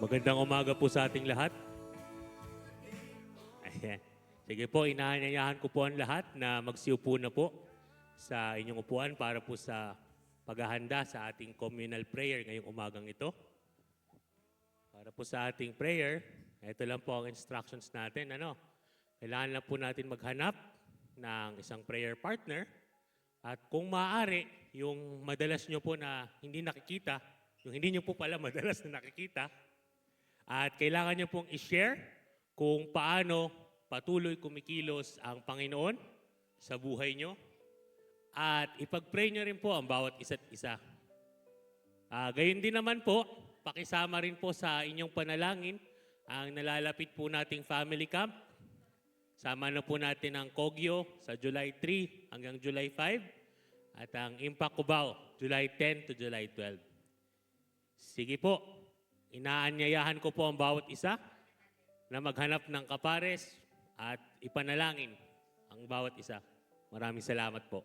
Magandang umaga po sa ating lahat. Ayan. Sige po, inaanyayahan ko po ang lahat na magsiupo na po sa inyong upuan para po sa paghahanda sa ating communal prayer ngayong umagang ito. Para po sa ating prayer, ito lang po ang instructions natin. Kailangan lang po natin maghanap ng isang prayer partner at kung maaari, yung madalas nyo po na hindi nakikita, yung hindi nyo po pala madalas na nakikita, at kailangan nyo pong i-share kung paano patuloy kumikilos ang Panginoon sa buhay nyo. At ipag-pray nyo rin po ang bawat isa't isa. Gayon din naman po, pakisama rin po sa inyong panalangin ang nalalapit po nating family camp. Sama na po natin ang Kogyo sa July 3 hanggang July 5 at ang Impact Cubao, July 10 to July 12. Sige po. Inaanyayahan ko po ang bawat isa na maghanap ng kapares at ipanalangin ang bawat isa. Maraming salamat po.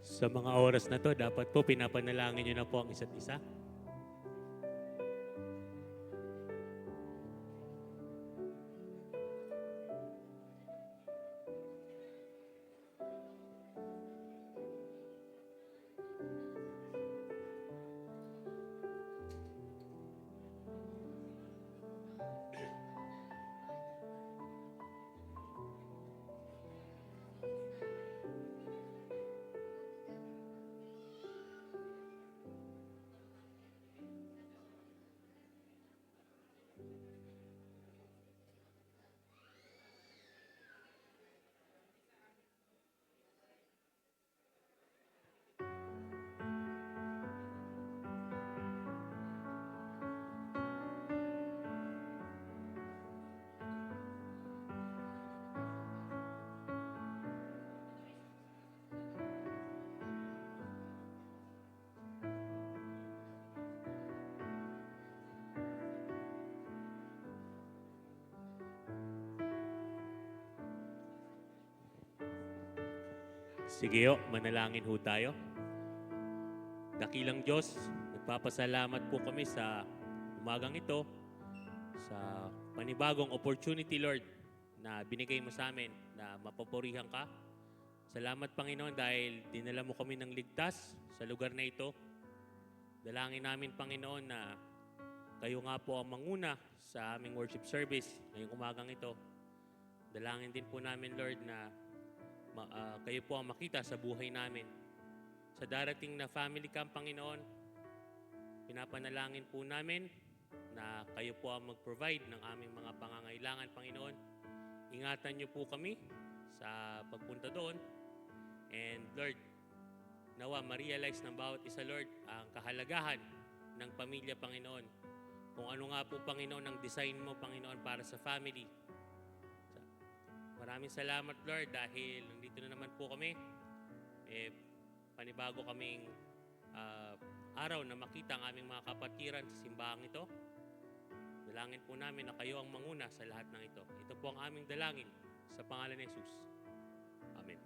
Sa mga oras na to, dapat po pinapanalangin nyo na po ang isa't isa. Sige ho, manalangin ho tayo. Dakilang Diyos, nagpapasalamat po kami sa umagang ito, sa panibagong opportunity, Lord, na binigay mo sa amin na mapapurihan ka. Salamat, Panginoon, dahil dinala mo kami ng ligtas sa lugar na ito. Dalangin namin, Panginoon, na kayo nga po ang manguna sa aming worship service ngayong umagang ito. Dalangin din po namin, Lord, na kayo po ang makita sa buhay namin. Sa darating na family camp, Panginoon, pinapanalangin po namin na kayo po ang mag-provide ng aming mga pangangailangan, Panginoon. Ingatan niyo po kami sa pagpunta doon. And Lord, nawa ma-realize ng bawat isa, Lord, ang kahalagahan ng pamilya, Panginoon. Kung ano nga po, Panginoon, ang design mo, Panginoon, para sa family. Maraming salamat, Lord, dahil nandito na naman po kami. Panibago kaming araw na makita ang aming mga kapatiran sa simbahang ito. Dalangin po namin na kayo ang manguna sa lahat ng ito. Ito po ang aming dalangin sa pangalan ni Jesus. Amen.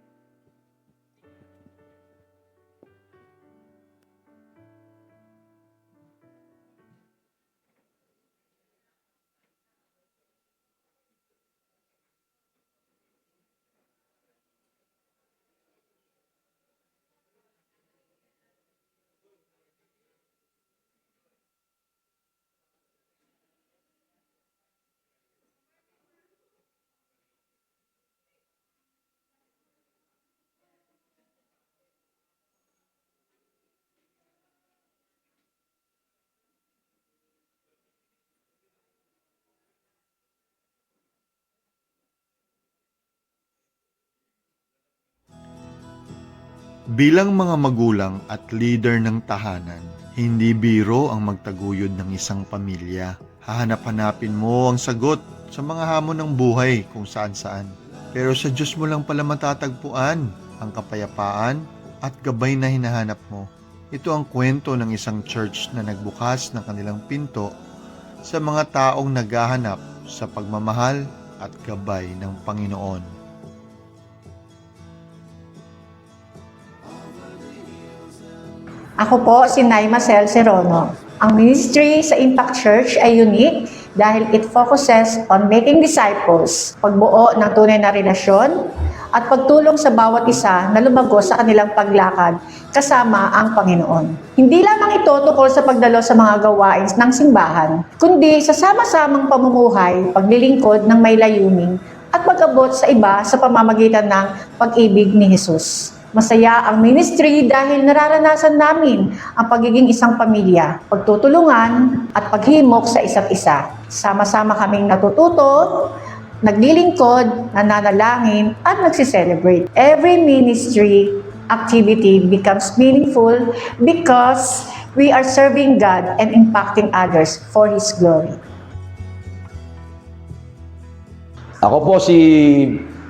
Bilang mga magulang at leader ng tahanan, hindi biro ang magtaguyod ng isang pamilya. Hahanap-hanapin mo ang sagot sa mga hamon ng buhay kung saan-saan. Pero sa Diyos mo lang pala matatagpuan ang kapayapaan at gabay na hinahanap mo. Ito ang kwento ng isang church na nagbukas ng kanilang pinto sa mga taong naghahanap sa pagmamahal at gabay ng Panginoon. Ako po si Naima Cel Serono. Ang ministry sa Impact Church ay unique dahil it focuses on making disciples, pagbuo ng tunay na relasyon, at pagtulong sa bawat isa na lumago sa kanilang paglakad kasama ang Panginoon. Hindi lamang ito tungkol sa pagdalo sa mga gawain ng simbahan, kundi sa sama-samang pamumuhay, paglilingkod ng may layunin, at pag-abot sa iba sa pamamagitan ng pag-ibig ni Jesus. Masaya ang ministry dahil nararanasan namin ang pagiging isang pamilya, pagtutulungan at paghimok sa isa't isa. Sama-sama kaming natututo, naglilingkod, nananalangin at nagsiselebrate. Every ministry activity becomes meaningful because we are serving God and impacting others for His glory. Ako po si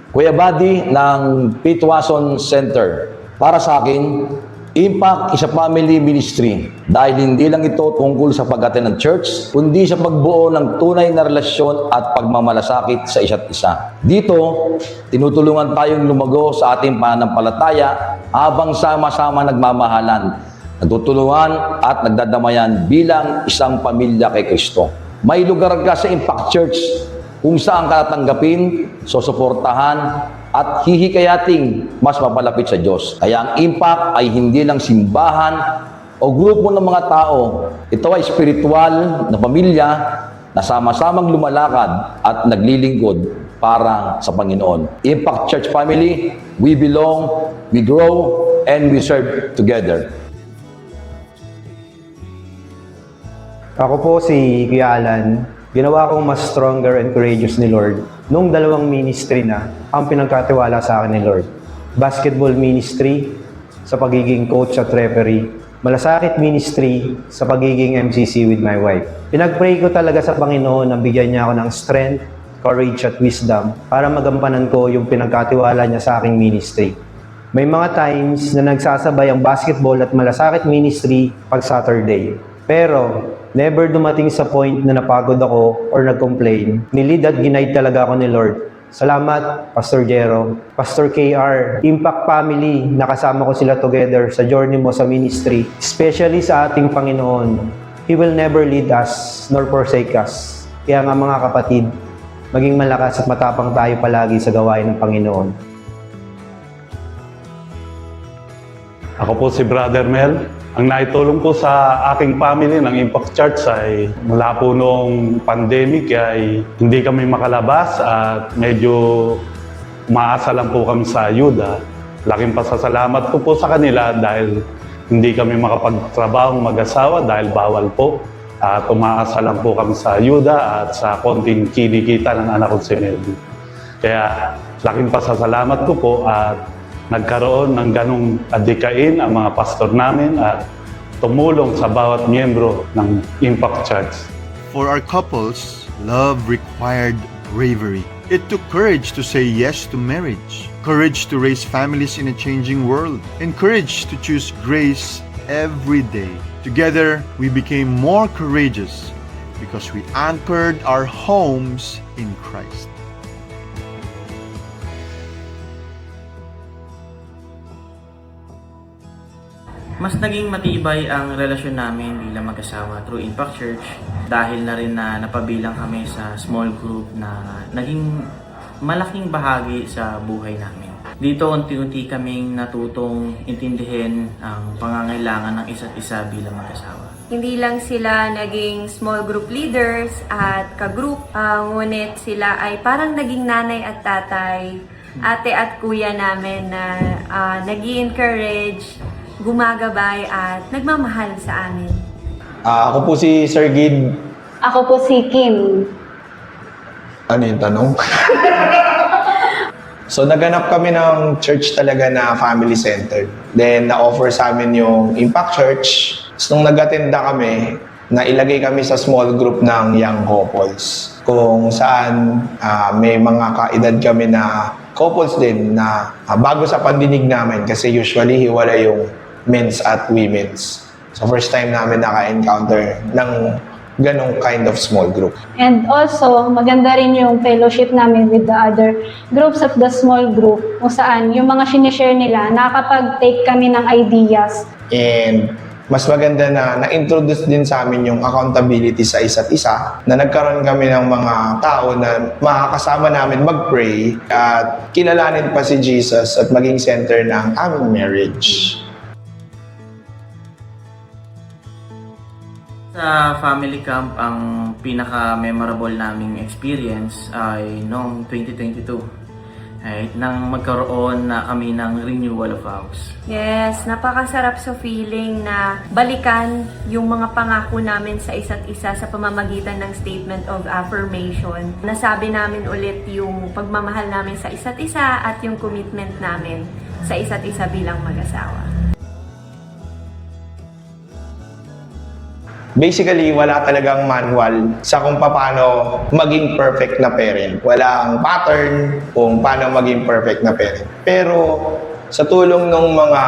Kuya Buddy ng Pitwason Center. Para sa akin, Impact is a family ministry dahil hindi lang ito tungkol sa pag-attend ng church, kundi sa pagbuo ng tunay na relasyon at pagmamalasakit sa isa't isa. Dito, tinutulungan tayong lumago sa ating pananampalataya habang sama-sama nagmamahalan, nagtutulungan at nagdadamayan bilang isang pamilya kay Kristo. May lugar ka sa Impact Church kung saan ka tatanggapin, susuportahan, at hihikayating mas mapalapit sa Diyos. Kaya ang Impact ay hindi lang simbahan o grupo ng mga tao. Ito ay spiritual na pamilya na sama-samang lumalakad at naglilingkod para sa Panginoon. Impact Church Family, we belong, we grow, and we serve together. Ako po si Kuya Alan. Ginawa kong mas stronger and courageous ni Lord nung dalawang ministry na ang pinagkatiwala sa akin ni Lord. Basketball ministry sa pagiging coach at referee. Malasakit ministry sa pagiging MCC with my wife. Pinag-pray ko talaga sa Panginoon na bigyan niya ako ng strength, courage at wisdom para magampanan ko yung pinagkatiwala niya sa aking ministry. May mga times na nagsasabay ang basketball at malasakit ministry pag Saturday. Pero never dumating sa point na napagod ako or nag-complain. Nilid at ginaid talaga ako ni Lord Salamat, Pastor Jero, Pastor KR, Impact Family, nakasama ko sila together sa journey mo sa ministry, especially sa ating Panginoon. He will never lead us nor forsake us. Kaya nga mga kapatid, maging malakas at matapang tayo palagi sa gawain ng Panginoon. Ako po si Brother Mel. Ang naitulong po sa aking family ng Impact Church ay mula po noong pandemic ay hindi kami makalabas at medyo umaasa lang po kami sa ayuda. Laking pasasalamat ko po sa kanila dahil hindi kami makapagtrabaho mag-asawa dahil bawal po. At umaasa lang po kami sa ayuda at sa konting kinikita ng anak ko si Melvin. Kaya laking pasasalamat ko po at nagkaroon ng ganong adikain ang mga pastor namin at tumulong sa bawat miyembro ng Impact Church. For our couples, love required bravery. It took courage to say yes to marriage, courage to raise families in a changing world, and courage to choose grace every day. Together, we became more courageous because we anchored our homes in Christ. Mas naging matibay ang relasyon namin bilang mag-asawa through Impact Church dahil na rin na napabilang kami sa small group na naging malaking bahagi sa buhay namin. Dito unti-unti kaming natutong intindihin ang pangangailangan ng isa't isa bilang mag-asawa. Hindi lang sila naging small group leaders at ka-group, ngunit sila ay parang naging nanay at tatay, ate at kuya namin na nag-i-encourage, gumagabay at nagmamahal sa amin. Ako po si Sir Gid. Ako po si Kim. Ano yung tanong? So, naganap kami ng church talaga na family-centered. Then, na-offer sa amin yung Impact Church. So, nung nag-attenda kami, nailagay kami sa small group ng young couples. Kung saan may mga kaedad kami na couples din na bago sa pandinig namin kasi usually hiwala yung men's at women's. So, first time namin naka-encounter ng ganong kind of small group. And also, maganda rin yung fellowship namin with the other groups of the small group kung saan yung mga sinishare nila, nakakapag-take kami ng ideas. And mas maganda na na-introduce din sa amin yung accountability sa isa't isa, na nagkaroon kami ng mga tao na makakasama namin mag-pray at kilalanin pa si Jesus at maging center ng aming marriage. Sa family camp, ang pinaka-memorable naming experience ay noong 2022. Nang magkaroon na kami ng renewal of vows. Yes, napakasarap sa feeling na balikan yung mga pangako namin sa isa't isa sa pamamagitan ng statement of affirmation. Nasabi namin ulit yung pagmamahal namin sa isa't isa at yung commitment namin sa isa't isa bilang mag-asawa. Basically, wala talagang manual sa kung paano maging perfect na parent. Walang pattern kung paano maging perfect na parent. Pero sa tulong ng mga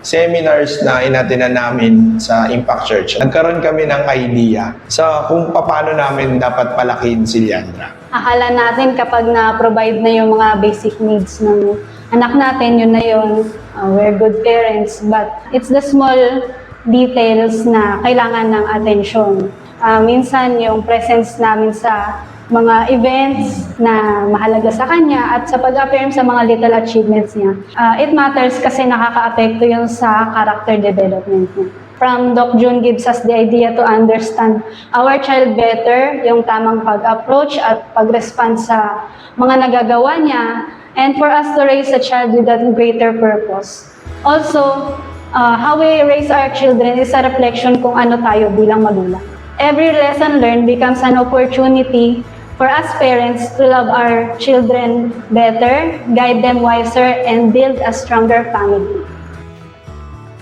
seminars na inatinan namin sa Impact Church, nagkaroon kami ng idea sa kung paano namin dapat palakihin si Leandra. Akala natin kapag na-provide na yung mga basic needs ng anak natin, yun na yun, we're good parents. But it's the small details na kailangan ng atensyon. Minsan yung presence namin sa mga events na mahalaga sa kanya at sa pag-affirm sa mga little achievements niya. It matters kasi nakaka-apekto yun sa character development niya. From Doc June gives us the idea to understand our child better, yung tamang pag-approach at pag-respond sa mga nagagawa niya, and for us to raise a child with a greater purpose. Also, how we raise our children is a reflection kung ano tayo bilang magulang. Every lesson learned becomes an opportunity for us parents to love our children better, guide them wiser, and build a stronger family.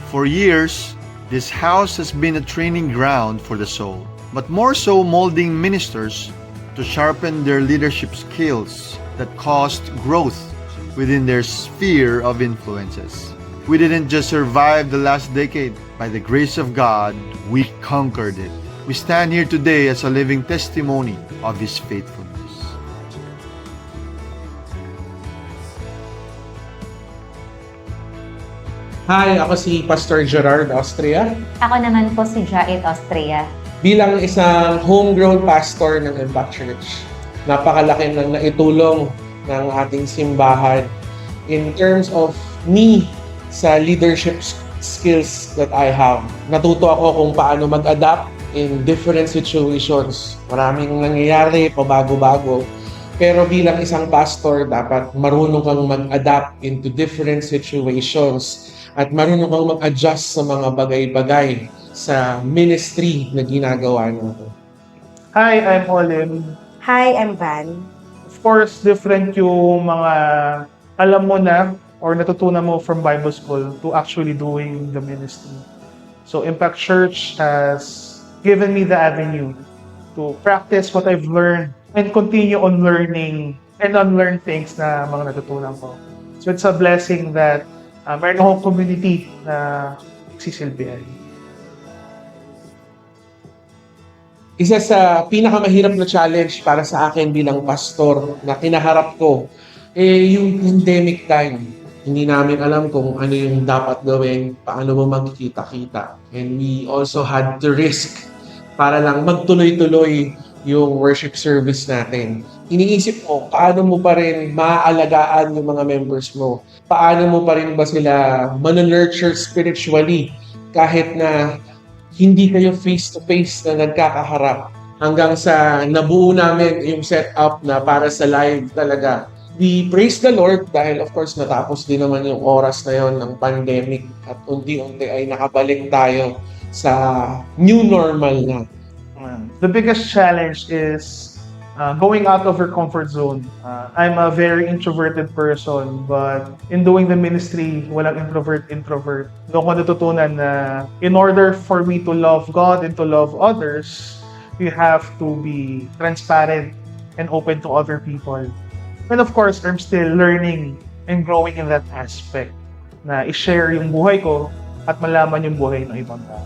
For years, this house has been a training ground for the soul, but more so molding ministers to sharpen their leadership skills that caused growth within their sphere of influences. We didn't just survive the last decade. By the grace of God, we conquered it. We stand here today as a living testimony of His faithfulness. Hi, ako si Pastor Gerard Austria. Ako naman po si Jait Austria. Bilang isang homegrown pastor ng Impact Church, napakalaki ng naitulong ng ating simbahan in terms of me sa leadership skills that I have. Natuto ako kung paano mag-adapt in different situations. Maraming nangyayari, pabago-bago. Pero bilang isang pastor, dapat marunong kang mag-adapt into different situations at marunong kang mag-adjust sa mga bagay-bagay sa ministry na ginagawa natin. Hi, I'm Olim. Hi, I'm Van. Of course, different yung mga alam mo na or natutunan mo from Bible School to actually doing the ministry. So Impact Church has given me the avenue to practice what I've learned and continue on learning and unlearn things na mga natutunan ko. So it's a blessing that meron akong community na nagsisilbihan. Isa sa pinakamahirap na challenge para sa akin bilang pastor na kinaharap ko, yung pandemic time. Hindi namin alam kung ano yung dapat gawin, paano mo magkikita-kita. And we also had to risk para lang magtuloy-tuloy yung worship service natin. Iniisip mo, paano mo pa rin maaalagaan yung mga members mo? Paano mo pa rin ba sila manunurture spiritually kahit na hindi kayo face-to-face na nagkakaharap? Hanggang sa nabuo namin yung setup na para sa live talaga. We praise the Lord dahil of course natapos din naman yung oras na yon ng pandemic at unti-unti ay nakabalik tayo sa new normal na. The biggest challenge is going out of your comfort zone. I'm a very introverted person, but in doing the ministry, walang introvert. Doon ko natutunan na in order for me to love God and to love others, you have to be transparent and open to other people. And of course, I'm still learning and growing in that aspect na i-share yung buhay ko at malaman yung buhay ng ibang tao.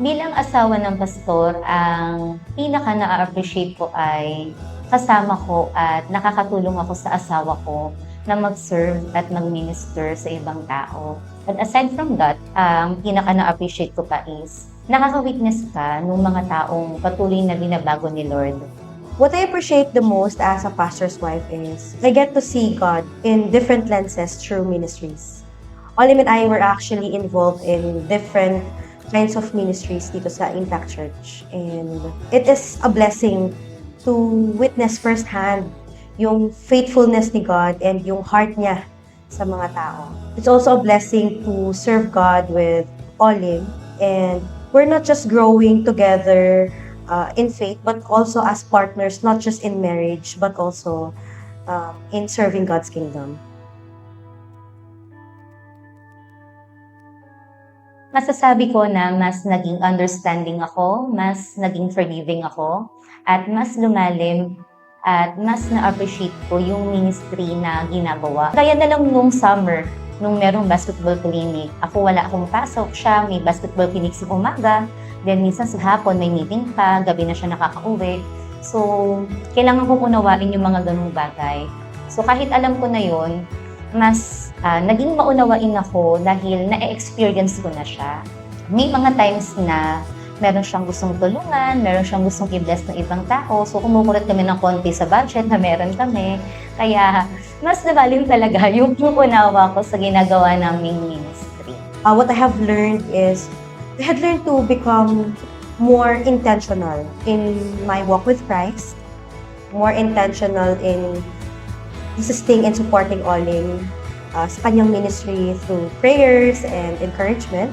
Bilang asawa ng pastor, ang pinaka na-appreciate ko ay kasama ko at nakakatulong ako sa asawa ko na mag-serve at mag-minister sa ibang tao. But aside from that, ang pinaka na-appreciate ko pa is nakaka-witness ka ng mga taong patuloy na binabago ni Lord. What I appreciate the most as a pastor's wife is I get to see God in different lenses through ministries. Olim and I were actually involved in different kinds of ministries dito sa Impact Church. And it is a blessing to witness firsthand yung faithfulness ni God and yung heart niya sa mga tao. It's also a blessing to serve God with Olim, and we're not just growing together in faith, but also as partners, not just in marriage, but also in serving God's kingdom. Masasabi ko na mas naging understanding ako, mas naging forgiving ako, at mas lumalim at mas na-appreciate ko yung ministry na ginagawa. Kaya na lang nung summer, nung merong basketball clinic, wala akong pasok, siya may basketball clinic sa umaga, then minsan sa hapon may meeting pa, gabi na siya nakakauwi. So, kailangan kong unawain yung mga ganung bagay. So, kahit alam ko na yun, mas naging maunawain ako dahil na-experience ko na siya. May mga times na meron siyang gustong tulungan, meron siyang gustong i-bless ng ibang tao. So, kumukulat kami ng konti sa budget na meron kami. Kaya, mas nabalim talaga yung unawa ko sa ginagawa naming ministry. What I have learned is, I had learned to become more intentional in my walk with Christ, more intentional in assisting and supporting Olim sa kanyang ministry through prayers and encouragement,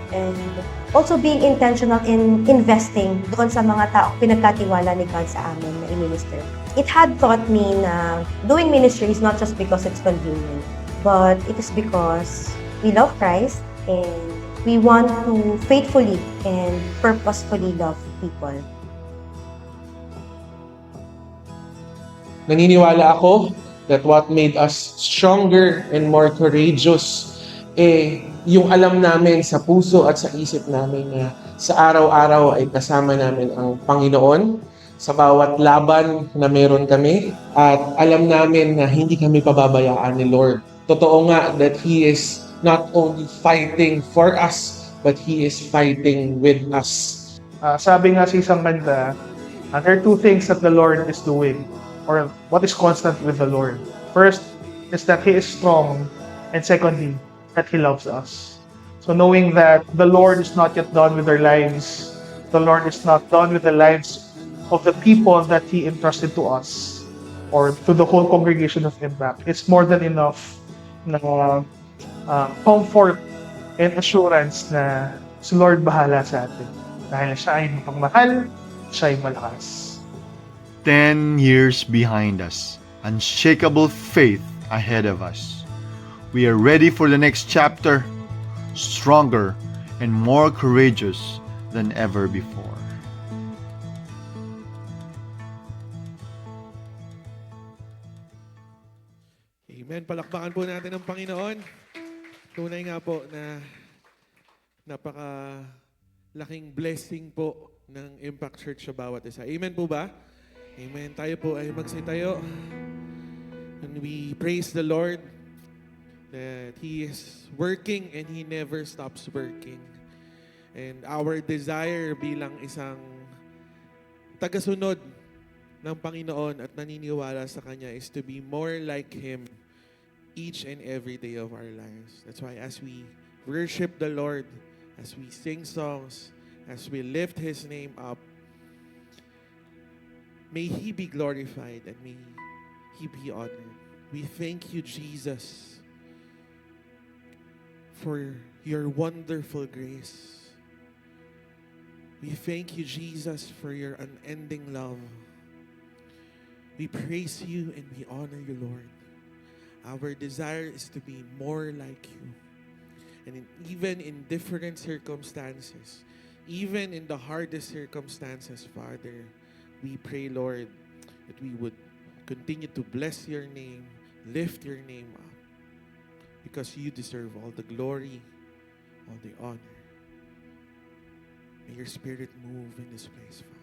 and also being intentional in investing doon sa mga tao pinagkatiwala ni God sa amin na i-minister. It had taught me na doing ministry is not just because it's convenient, but it is because we love Christ and we want to faithfully and purposefully love people. Naniniwala ako that what made us stronger and more courageous yung alam namin sa puso at sa isip namin na sa araw-araw ay kasama namin ang Panginoon, sa bawat laban na meron kami at alam namin na hindi kami pababayaan ni Lord. Totoo nga that He is not only fighting for us, but He is fighting with us. Sabi nga sa isang kanta, there are two things that the Lord is doing, or what is constant with the Lord. First is that He is strong, and secondly, that He loves us. So knowing that the Lord is not yet done with our lives, the Lord is not done with the lives of the people that He entrusted to us, or to the whole congregation of Impact, it's more than enough na comfort and assurance na si Lord bahala sa atin. Dahil siya ay mapagmahal, siya ay malakas. 10 years behind us, unshakable faith ahead of us. We are ready for the next chapter, stronger and more courageous than ever before. Amen. Palakpakan po natin ang Panginoon. Tunay nga po na napaka-laking blessing po ng Impact Church sa bawat isa. Amen po ba? Amen. Tayo po ay magsitayo. And we praise the Lord that He is working and He never stops working. And our desire bilang isang tagasunod ng Panginoon at naniniwala sa Kanya is to be more like Him each and every day of our lives. That's why as we worship the Lord, as we sing songs, as we lift His name up, may He be glorified and may He be honored. We thank you, Jesus, for your wonderful grace. We thank you, Jesus, for your unending love. We praise you and we honor you, Lord. Our desire is to be more like you. And even in different circumstances, even in the hardest circumstances, Father, we pray, Lord, that we would continue to bless your name, lift your name up, because you deserve all the glory, all the honor. May your Spirit move in this place, Father.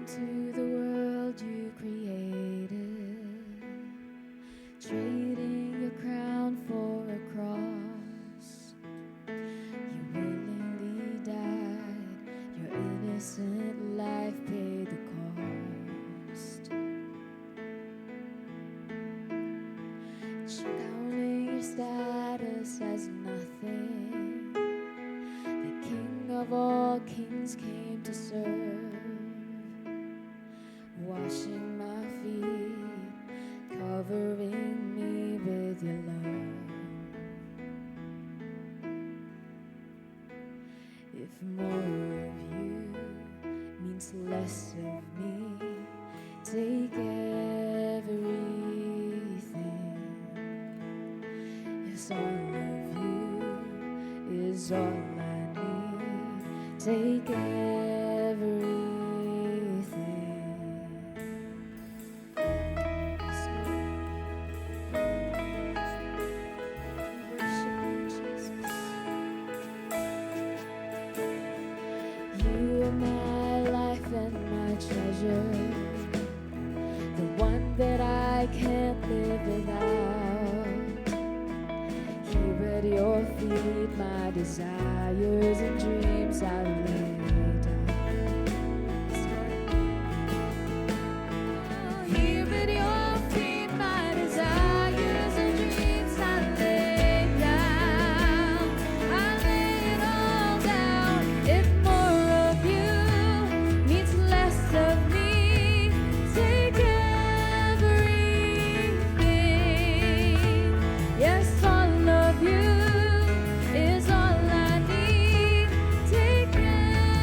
To the world you created, trading your crown for a cross. You willingly died, your innocent life paid the cost. Counting your status as nothing, the King of all kings came to serve. Washing my feet, covering me with your love. If more of you means less of me, take everything. Yes, all of you is all I need. Take everything. You are my life and my treasure, the one that I can't live without. Here at your feet, my desires and dreams I lay down. Here at your feet, my desires and dreams I lay down. I lay it all down. If more of you means less of me, take everything. Yes, all of you is all I need. Take everything.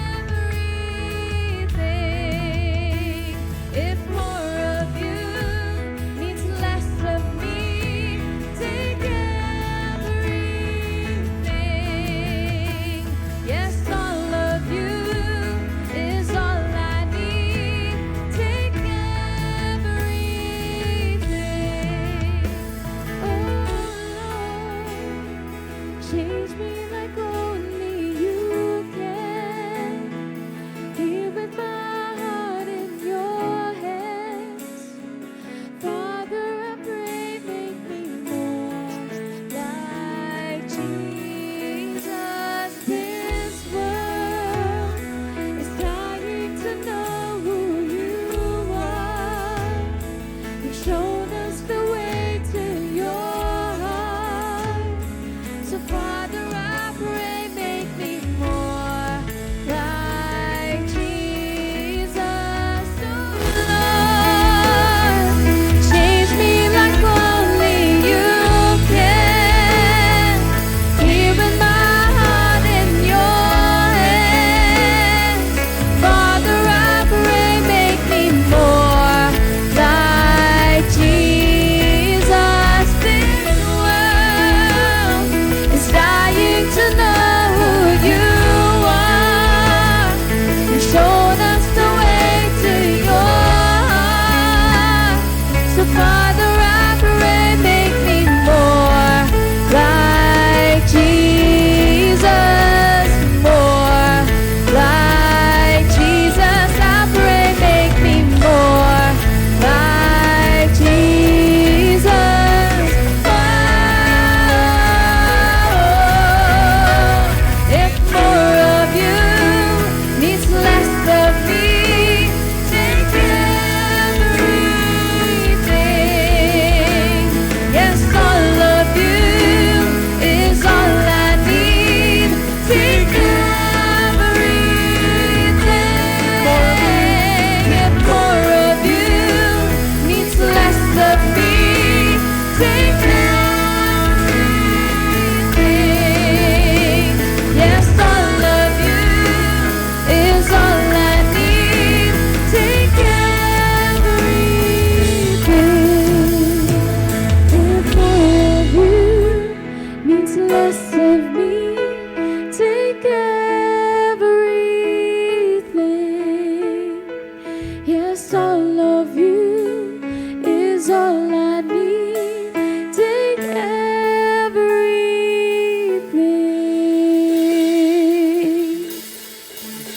just all of you is all I need. Take everything.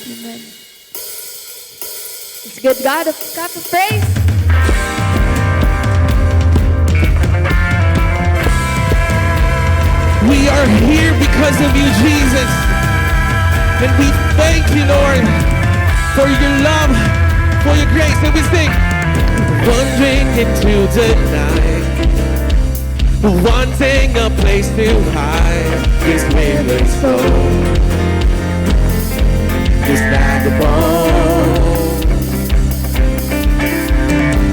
Amen. Let's give God a clap of praise. We are here because of you, Jesus. And we thank you, Lord, for your love, for your grace. And we sing, wandering into the night, wanting a place to hide. This river's flow is like a bone,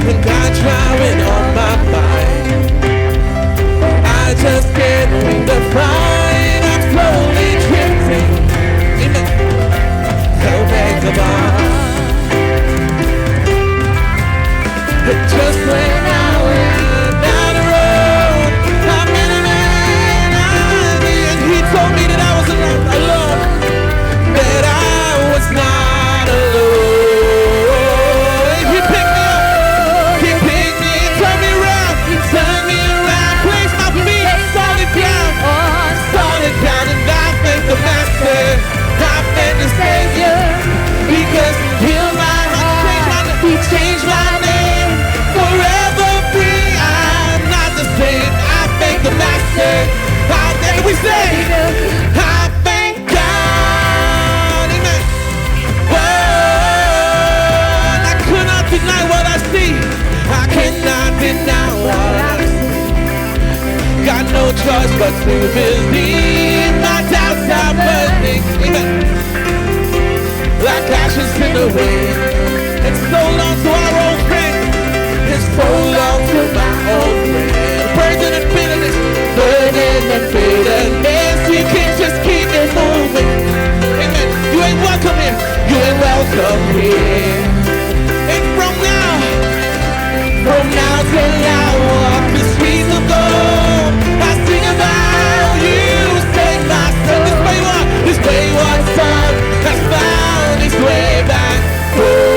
and God's driving on my mind. I just can't win the fight. I'm slowly drifting. Amen. Don't make a bar. Just when I went down the road, I met a man, and he told me that I was alone, that I was not alone. He picked me up, he picked me, turned me around, placed my feet solid down, and I thank the Master, I thank the Savior, because He healed my heart, He changed my name, forever free. I'm not the same. I thank the Master. I thank, we say, I thank God. Amen. Oh, I could not deny what I see. I cannot deny what I see. Got no choice but to believe. My doubts are burning. Amen. Like ashes in the wind. And so long to our old friend. And so long to my old friend. Burden and bitterness. You can just keep it moving. Amen. You ain't welcome here. You ain't welcome here. And from now till I walk the streets of gold, I sing about you, sing my son. This wayward son has found his way back home.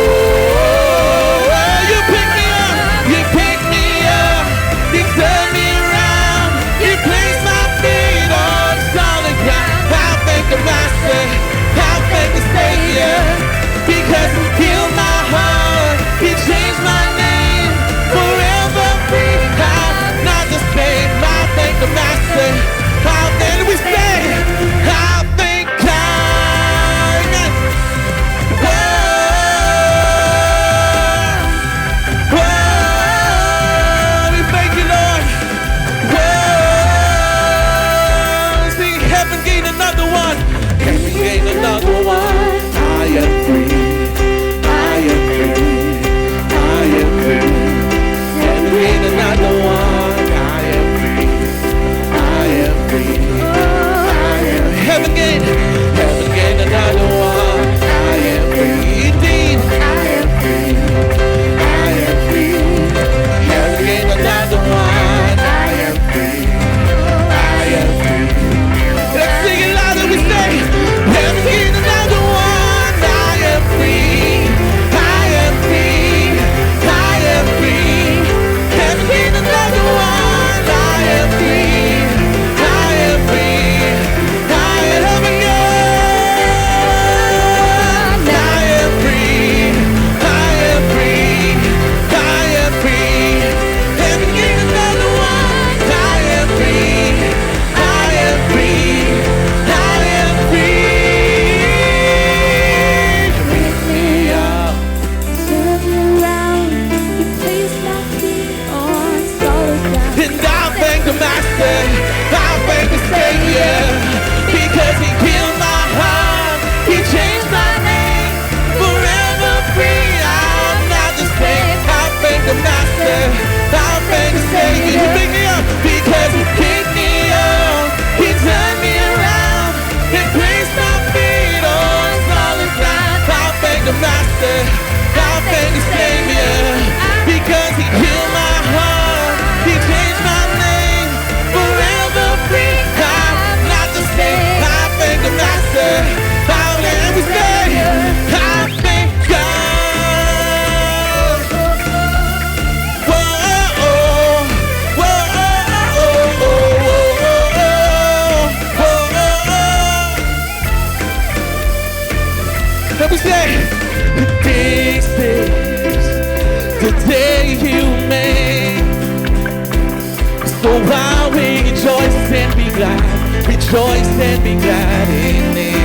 glad. Rejoice and be glad in it.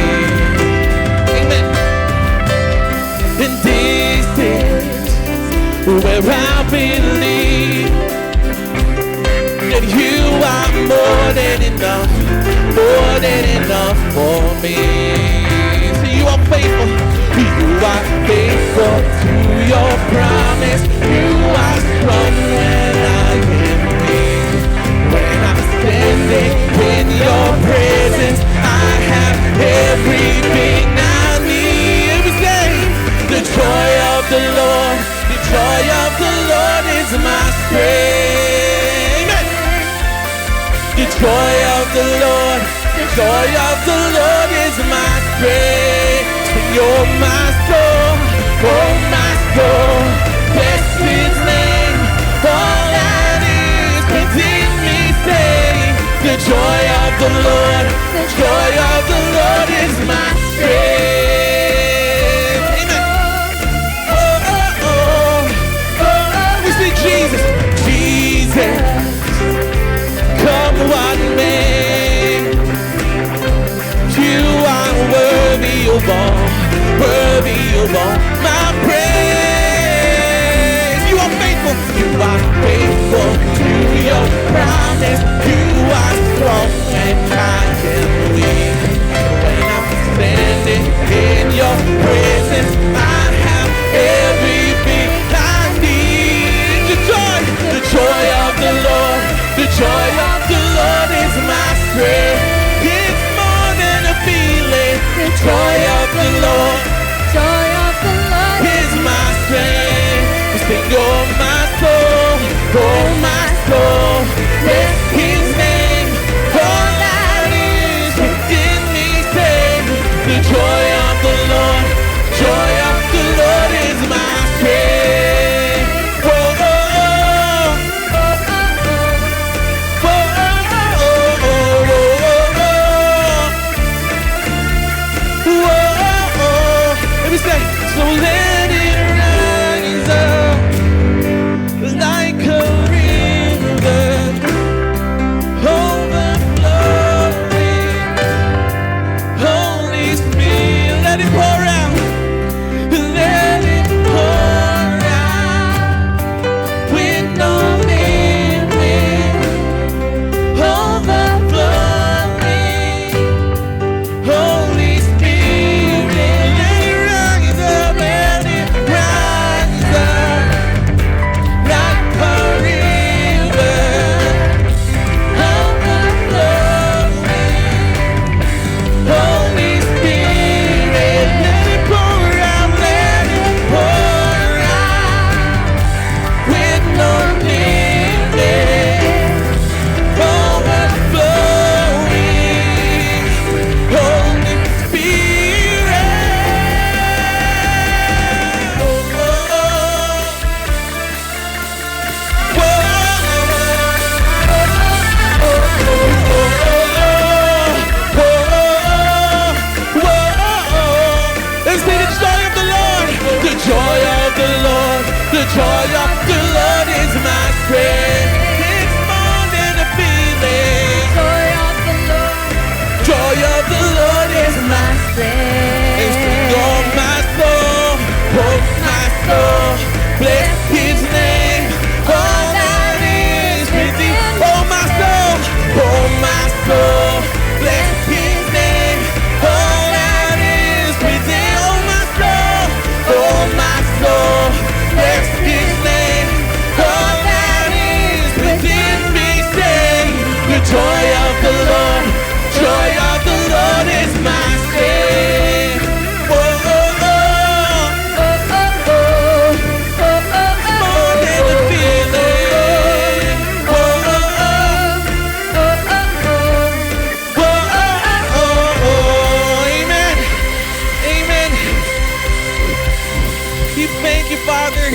Amen. And this is where I believe that you are more than enough for me. So you are faithful. You are faithful to your promise. You are strong when I am weak. When I'm standing in your presence, I have everything I need. Every day, the joy of the Lord is my strength. Amen. The joy of the Lord is my strength. You're my soul, oh my soul, bless His name. All that is within me say, the joy of the Lord is my strength. Amen. Oh, oh, oh, oh, we say Jesus, Jesus, come what may, you are worthy of all my praise. You are faithful to your promise. You are strong and I am weak. When I'm standing in your presence, I have everything I need. The joy of the Lord is my strength. It's more than a feeling. The joy of the Lord is my strength. Sing, oh my soul, bless His name. All that is within me say, the joy of the Lord is my strength. Oh, oh, oh, oh, oh, oh, oh, oh. Let me say, so let it rise up like a river, overflowing. Holy Spirit, let it pour out, let it pour out with no limit, overflowing. Holy Spirit, let it rise up, let it rise up like a river, overflowing. Holy Spirit, let it pour out with no limit, overflowing. Holy Spirit, oh, oh, let's say the joy of the Lord. The joy of the Lord is my strength. It's more than a feeling. Joy of the Lord is my strength. It's oh my soul, bless His name. All that is within. Oh my soul, bless His name. All that is within. Oh my soul, bless His name. All that is within me say, the joy of the Lord is my strength. Oh, oh, oh, oh, oh, oh, more than a feeling. Oh, oh, oh, oh, oh, oh, oh, amen, amen. We thank you, Father.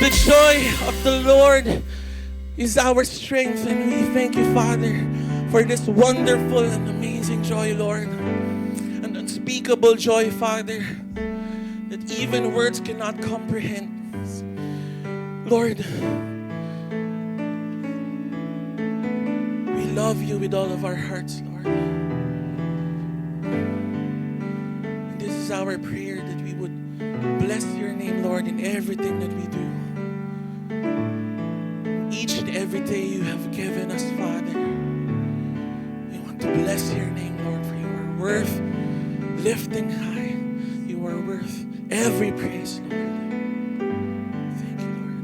The joy of the Lord is our strength, and we thank you, Father, for this wonderful and amazing joy, Lord. An unspeakable joy, Father, that even words cannot comprehend. Lord, we love you with all of our hearts, Lord. And this is our prayer, that we would bless your name, Lord, in everything that we do. Each and every day you have given us, Father. We want to bless your name, Lord, for you are worth lifting high. You are worth every praise, Lord. Thank you, Lord.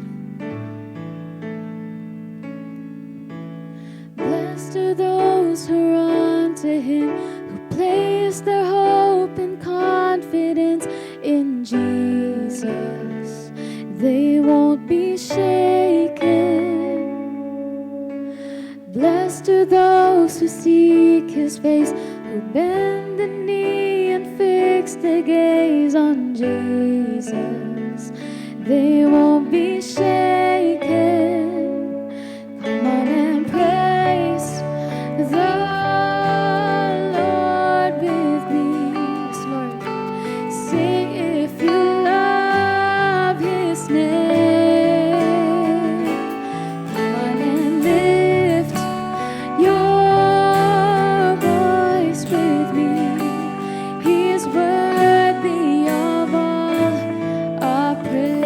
Blessed are those who run to him, who place their hope and confidence in Jesus. They won't be shaken. Blessed are those who seek his face, who bend the knee and fix their gaze on Jesus. They won't be shaken. Come on and praise the Lord with me. Yes, Lord. Sing if you love his name. Come on and lift your voice with me. He is worthy of all our praise.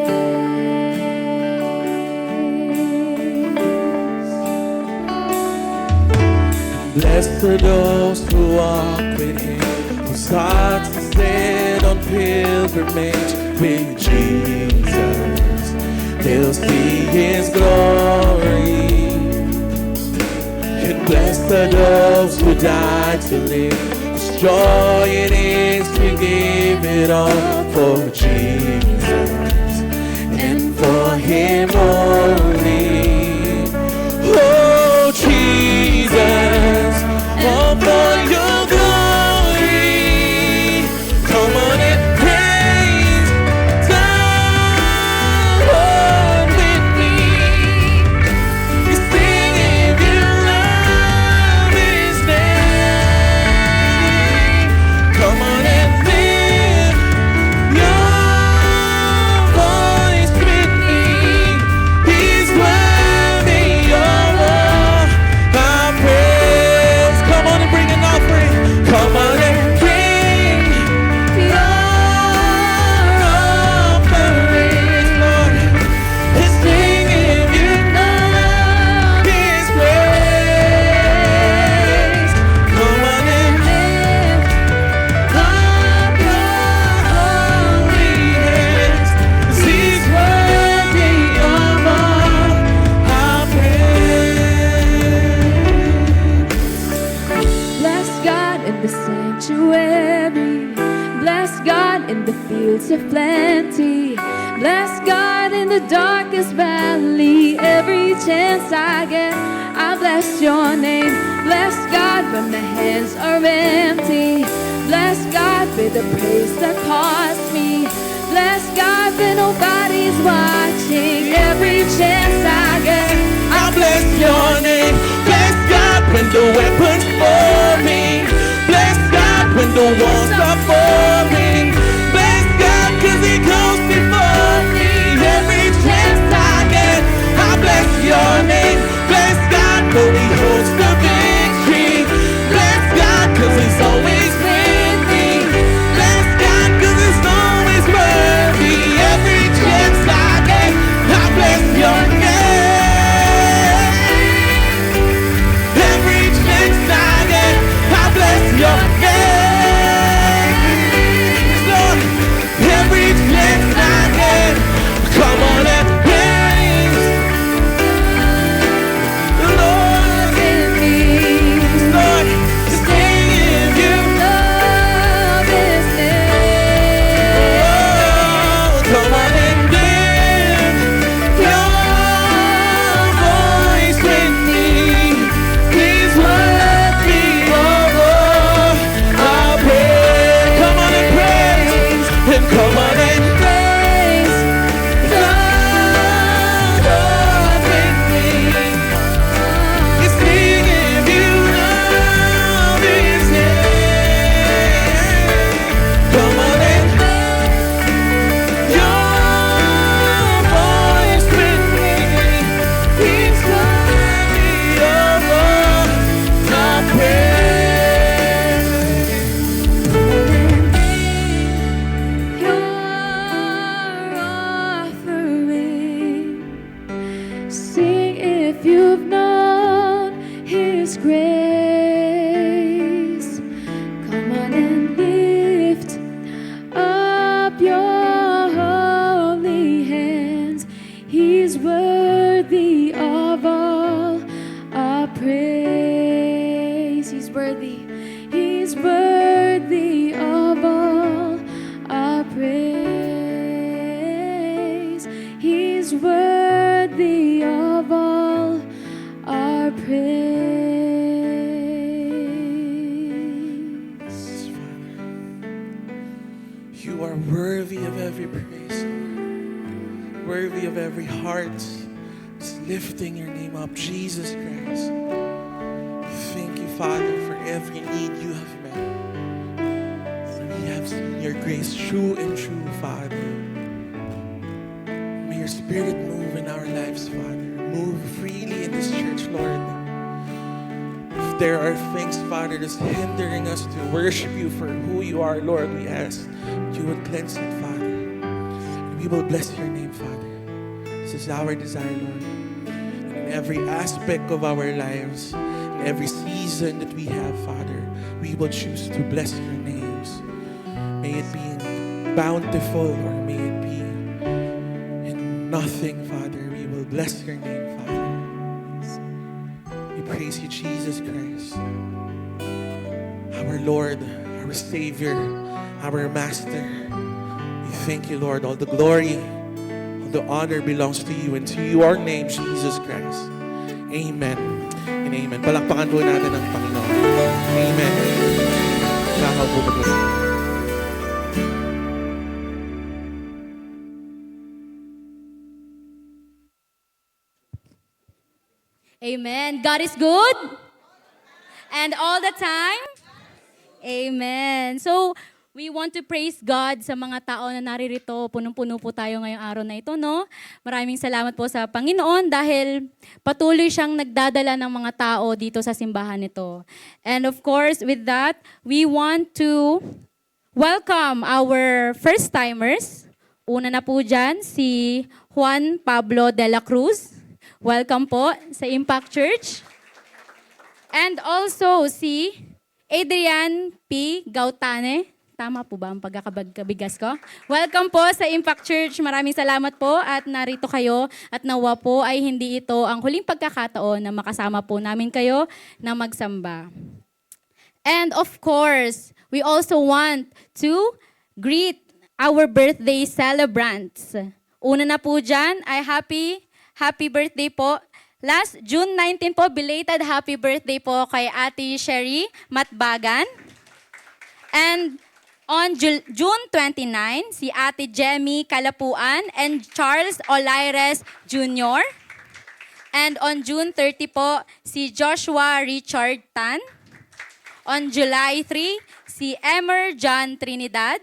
Blessed are those who walk with him, whose hearts are set on pilgrimage with Jesus. They'll see his glory. And blessed are those who died to live, whose joy it is to give it all for Jesus and for him only. Oh, Jesus, all for your glory. Come on and praise the Lord with me. You sing if you love his name. Come on and lift your voice with me. He's worthy of all our praise. Come on and bring an offering. Come on and bring your offerings, Lord. And sing if you love his praise. Come on and lift up your holy hands, 'cause he's worthy of all our praise. Bless God in the sanctuary. Bless God in the fields of plenty. Bless God in the darkest valley. Every chance I get, I bless your name. Bless God when the hands are empty. Bless God with the praise that cost me. Bless God when nobody's watching. Every chance I get, I bless your name. Bless God when the weapons for me. Bless God when the walls are forming. Bless God 'cause he goes before me. Every chance I get, I bless your name. Bless God for he holds the victory. Bless God 'cause he's always with me. Bless God 'cause he's always worthy. Every chance I get, I bless your name. Every chance I get, I bless your name. if you've known His grace, come on and lift up your holy hands. He's worthy of all our praise. He's worthy. He's worthy of all our praise. He's worthy of all our praise. You are worthy of every praise, worthy of every heart just lifting your name up, Jesus Christ. Thank you, Father, for every need you have met. We have seen your grace true and true, Father. May your Spirit move in our lives, Father. Move freely in this church, Lord. If there are things, Father, that's hindering us to worship you for who you are, Lord, we ask you would cleanse it, Father. And we will bless your name, Father. This is our desire, Lord. In every aspect of our lives, in every season that we have, Father, we will choose to bless your names. May it be bountiful, or may it be in nothing, Father. We will bless your name, Father. We praise you, Jesus Christ, our Lord, our Savior, our Master. We thank you, Lord. All the glory, all the honor belongs to you and to your name, Jesus Christ. Amen and amen. Palakpakan po natin ang Panginoon. Amen. Nakaupo po po. Amen. God is good. And all the time. Amen. So, we want to praise God sa mga tao na naririto. Punong-puno po tayo ngayong araw na ito, no? Maraming salamat po sa Panginoon dahil patuloy siyang nagdadala ng mga tao dito sa simbahan nito. And of course, with that, we want to welcome our first-timers. Una na po dyan, si Juan Pablo de la Cruz. Welcome po sa Impact Church. And also si Adrian P. Gautane. Tama po ba ang pagkakabigas ko? Welcome po sa Impact Church. Maraming salamat po at narito kayo at nawa po ay hindi ito ang huling pagkakataon na makasama po namin kayo na magsamba. And of course, we also want to greet our birthday celebrants. Una na po dyan ay happy birthday po. Last June 19 po, belated happy birthday po kay Ate Sherry Matbagan. And on June 29, si Ate Jemmy Kalapuan and Charles Olaires Jr. And on June 30 po, si Joshua Richard Tan. On July 3, si Emer John Trinidad.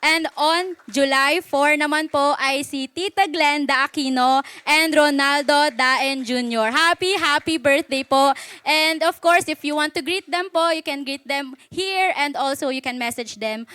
And on July 4 naman po ay si Tita Glenda Aquino and Ronaldo Daen Jr. Happy birthday po. And of course, if you want to greet them po, you can greet them here and also you can message them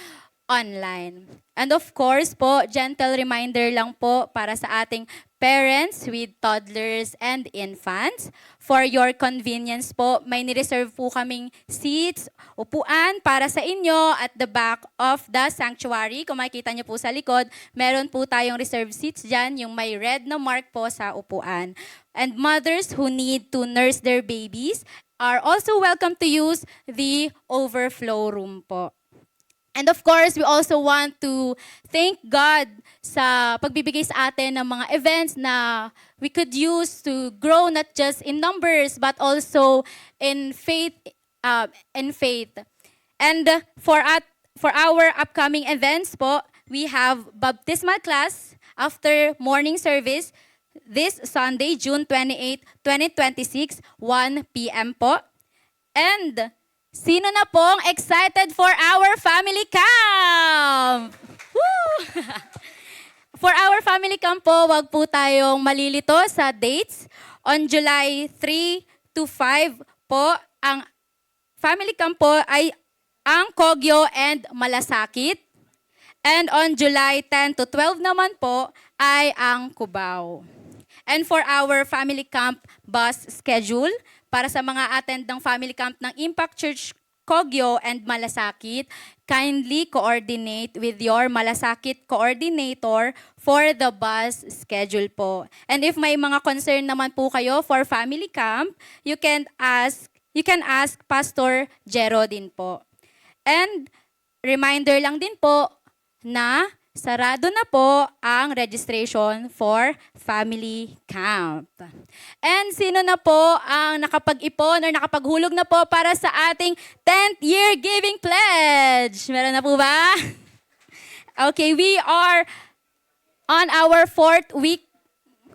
online. And of course po, gentle reminder lang po para sa ating parents with toddlers and infants. For your convenience po, may nireserve po kaming seats, upuan para sa inyo at the back of the sanctuary. Kung makikita niyo po sa likod, meron po tayong reserved seats dyan, yung may red na mark po sa upuan. And mothers who need to nurse their babies are also welcome to use the overflow room po. And of course, we also want to thank God sa pagbibigay sa atin ng mga events na we could use to grow not just in numbers but also in faith. And for our upcoming events po, we have baptismal class after morning service this Sunday, June 28, 2026, 1 p.m. po. And sino na pong excited for our family camp? Woo! For our family camp po, wag po tayong malilito sa dates. On July 3 to 5 po, ang family camp po ay ang Kogyo and Malasakit. And on July 10 to 12 naman po ay ang Cubao. And for our family camp bus schedule, para sa mga attend ng family camp ng Impact Church Kogyo and Malasakit, kindly coordinate with your Malasakit coordinator for the bus schedule po. And if may mga concern naman po kayo for family camp, you can ask Pastor Jero din po. And reminder lang din po na sarado na po ang registration for family camp. And sino na po ang nakapag-ipon or nakapaghulog na po para sa ating 10th year giving pledge? Meron na po ba? Okay, we are on our 4th week.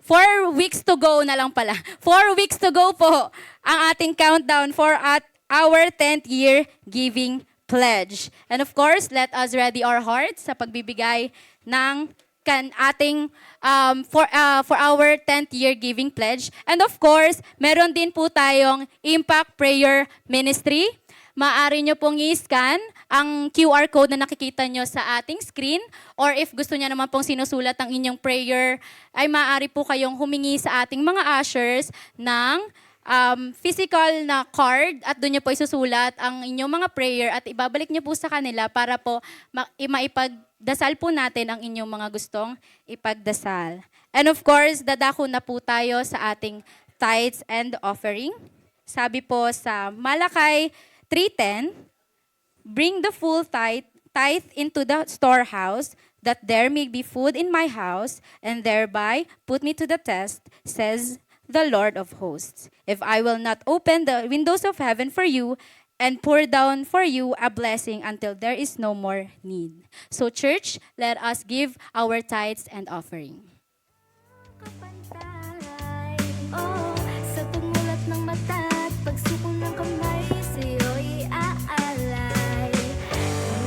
4 weeks to go na lang pala. 4 weeks to go po ang ating countdown for at our 10th year giving pledge. And of course, let us ready our hearts sa pagbibigay ng ating for our 10th year giving pledge. And of course, meron din po tayong Impact Prayer Ministry. Maaari nyo pong i-scan ang QR code na nakikita nyo sa ating screen, or if gusto nyo naman pong sinusulat ang inyong prayer, ay maaari po kayong humingi sa ating mga ushers ng physical na card, at doon nyo po isusulat ang inyong mga prayer at ibabalik nyo po sa kanila para po maipagdasal po natin ang inyong mga gustong ipagdasal. And of course, dadako na po tayo sa ating tithes and offering. Sabi po sa Malakay 3:10, bring the full tithe into the storehouse, that there may be food in my house, and thereby put me to the test, says the Lord of hosts. If I will not open the windows of heaven for you and pour down for you a blessing until there is no more need. So church, let us give our tithes and offering. Sa pagmulat ng mata at pagsuko ng kamay, sa'yo'y aalay.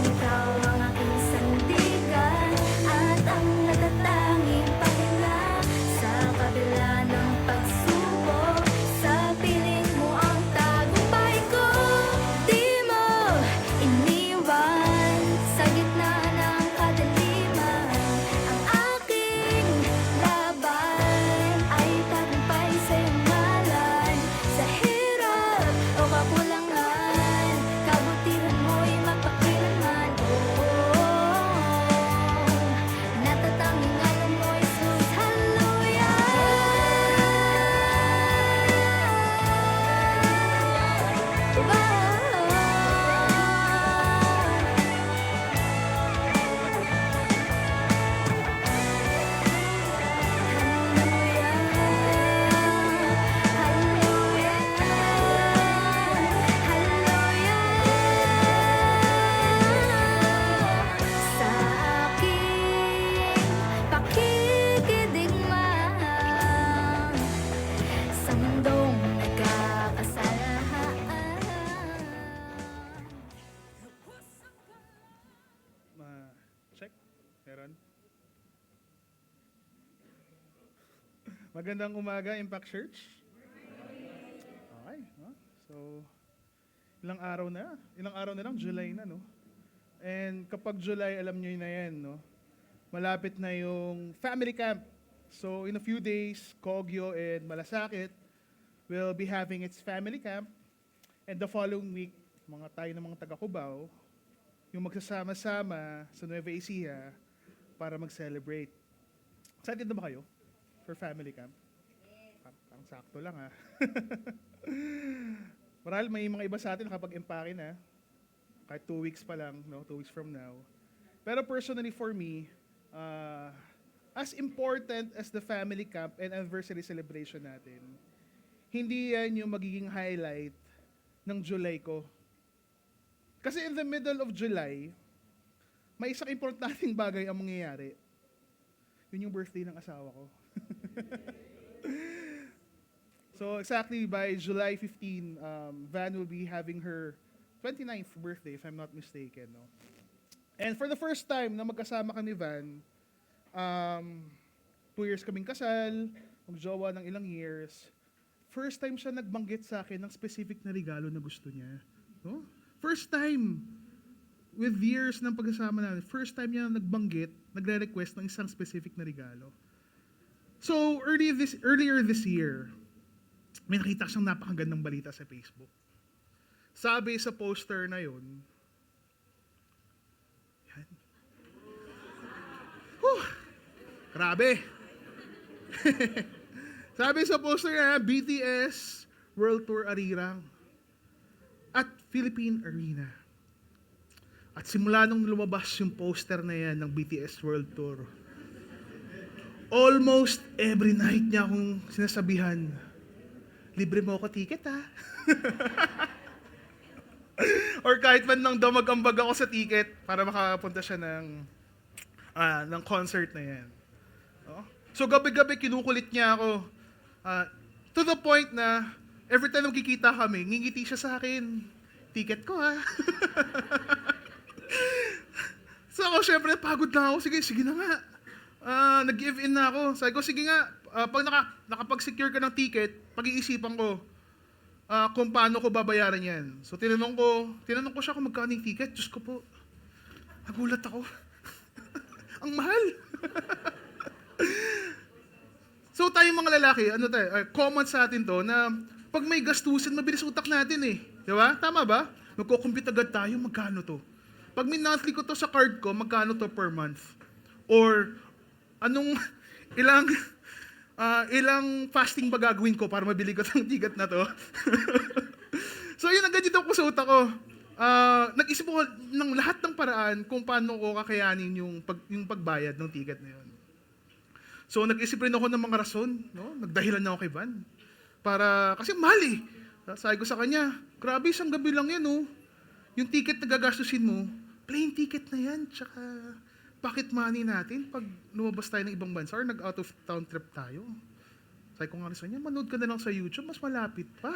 Ikaw ang aking sandigan at ang natatanging pahinga. Sa kabila ng pagsubok, sa piling mo ang tagumpay ko. Di mo iniwan sa gitna ng kadaliman. Ang aking laban ay tagumpay sa iyong ngalan. Sa hirap o kakulangan, kabutihan mo'y mapakailanman. Natatanging alam mo, Jesus, hallelujah. Sa aking pakikidigma, sa mundong nagkakasalahan. Check. Meron. Magandang umaga, Impact Church. Okay. No? So, ilang araw na lang, July na, no? And kapag July, alam nyo na yan, no? Malapit na yung family camp. So, in a few days, Kogyo and Malasakit will be having its family camp. And the following week, mga tayo ng mga taga-Cubao, yung magsasama-sama sa Nueva Ecija para mag-celebrate. Excited na ba kayo for family camp? Parang sakto lang, ha? Marahil may mga iba sa atin kapag empake na, kahit 2 weeks pa lang, no? 2 weeks from now. Pero personally for me, as important as the family camp and anniversary celebration natin, hindi yan yung magiging highlight ng July ko. Kasi in the middle of July, may isang importanteng bagay ang mangyayari. Yun yung birthday ng asawa ko. So exactly by July 15, Van will be having her 29th birthday, if I'm not mistaken. No? And for the first time na magkasama kami, Van, 2 years kaming kasal, magjowa ng ilang years, first time siya nagbanggit sa akin ng specific na regalo na gusto niya. No? First time, with years ng pagkasama namin, first time niya nagbanggit, nagre-request ng isang specific na regalo. So, earlier this year, may nakita siyang napakagandang balita sa Facebook. Sabi sa poster na yun, yan. Grabe. Sabi sa poster na, BTS World Tour Arirang at Philippine Arena. At simula nung lumabas yung poster na yan ng BTS World Tour, almost every night niya akong sinasabihan, libre mo ako ticket ha. Or kahit man lang daw mag-ambag ako sa ticket para makapunta siya ng concert na yan. No? So gabi-gabi kinukulit niya ako. To the point na every time magkikita kami, ngingiti siya sa akin. Ticket ko ha. So ako syempre pagod na ako. Sige na nga. Nag-give in na ako. Sabi ko, sige nga, pag nakapag-secure ka ng ticket, pag-iisipan ko kung paano ko babayaran yan. So tinanong ko siya kung magkano yung ticket. Diyos ko po, nagulat ako. Ang mahal. So tayong mga lalaki, common sa atin to na pag may gastusin, mabilis utak natin eh. Di ba? Tama ba? Magkukumpute agad tayo, magkano to? Pag minantly ko to sa card ko, magkano to per month? Or ilang fasting ba gagawin ko para mabili ko ng ticket na to? So yun, agad dito ko sa utak ko. Nag-isip ko ng lahat ng paraan kung paano ko kakayanin yung pagbayad ng ticket na yun. So nag-isip rin ako ng mga rason, no? Nagdahilan na ako kay Van. Kasi mahal eh. Sabi ko sa kanya, grabe, isang gabi lang yan, oh. Yung ticket na gagastusin mo, plane ticket na yan, tsaka pocket money natin pag lumabas tayo ng ibang bansa or nag-out of town trip tayo. Sabi ko nga rin sa kanya, manood ka na lang sa YouTube, mas malapit pa.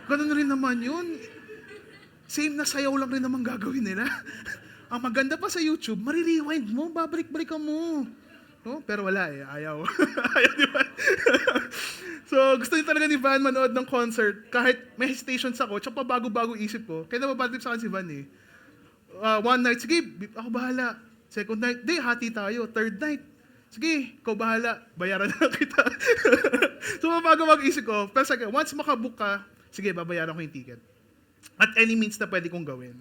Ganun rin naman yun. Same na sayaw lang rin naman gagawin nila. Ang maganda pa sa YouTube, marirewind mo, babalik-balikan mo. No? Pero wala eh, ayaw. Ayaw di ba? So, gusto niya talaga ni Van manood ng concert kahit may hesitations ako, tsaka bago-bago isip ko. Kaya nababatip sa akin si Van eh. One night, sige, ako bahala. Second night, hati tayo. Third night, sige, ikaw bahala. Bayaran na kita. So, bago-bago isip ko. Pero sige, once makabook ka, sige, babayaran ko yung ticket. At any means na pwede kong gawin.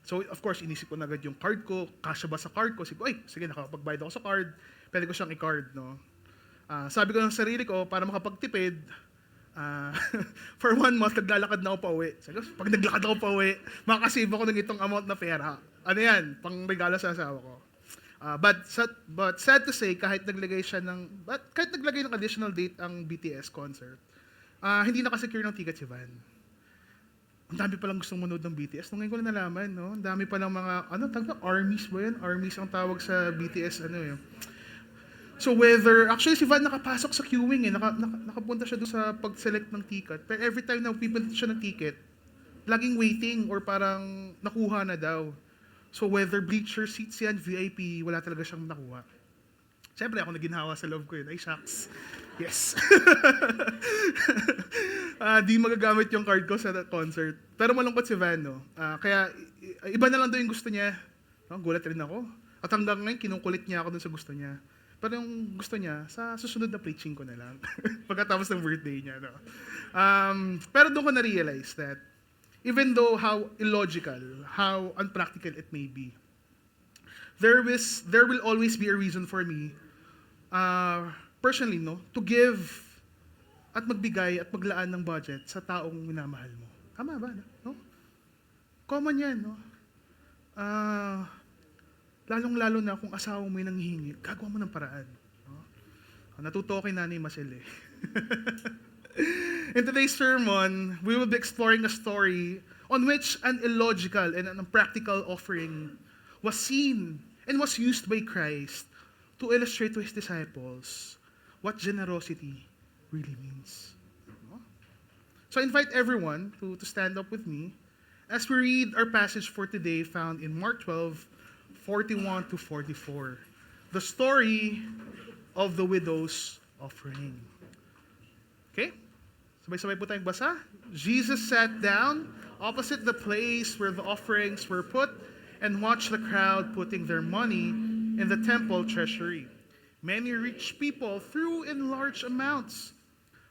So, of course, inisip ko na agad yung card ko. Kasya ba sa card ko? Sige, nakapagbayad ako sa card. Pwede ko siyang i-card, no? Sabi ko ng sarili ko, para makapagtipid, for 1 month, naglalakad na ako pa uwi. Sabi ko, pag naglakad ako pa uwi, makakasave ako ng itong amount na pera. Ano yan? Pang regalo sa asawa ko. But sad to say, kahit naglagay ng additional date ang BTS concert, hindi nakasecure ng ticket si Van. Ang dami palang gustong manood ng BTS. Nung ngayon ko na nalaman, no? Ang dami palang mga, armies ba yan? Armies ang tawag sa BTS, So actually si Van nakapasok sa queuing eh. Nakapunta siya doon sa pag-select ng ticket. Pero every time na pipinit siya ng ticket, laging waiting or parang nakuha na daw. So whether bleacher seats yan, VIP, wala talaga siyang nakuha. Siyempre ako naginhawa sa loob ko yun. Ay, shucks. Yes. Di magagamit yung card ko sa concert. Pero malungkot si Van, no? Kaya iba na lang daw yung gusto niya. No? Gulat rin ako. At hanggang ngayon, kinukulit niya ako dun sa gusto niya. Pero yung gusto niya, sa susunod na preaching ko na lang. Pagkatapos ng birthday niya. No? Pero doon ko na-realize that even though how illogical, how unpractical it may be, there will always be a reason for me, personally, no, to give at magbigay at maglaan ng budget sa taong minamahal mo. Tama ba? No? Common yan, no? Lalong-lalo na kung asawa mo yung nanghihingi, gagawa mo ng paraan. No? Natuto kay Nanay Marcel eh. In today's sermon, we will be exploring a story on which an illogical and an unpractical offering was seen and was used by Christ to illustrate to His disciples what generosity really means. No? So I invite everyone to stand up with me as we read our passage for today found in Mark 12:41 to 44. The story of the widow's offering. Okay? Sabay-sabay po tayong basa. Jesus sat down opposite the place where the offerings were put and watched the crowd putting their money in the temple treasury. Many rich people threw in large amounts,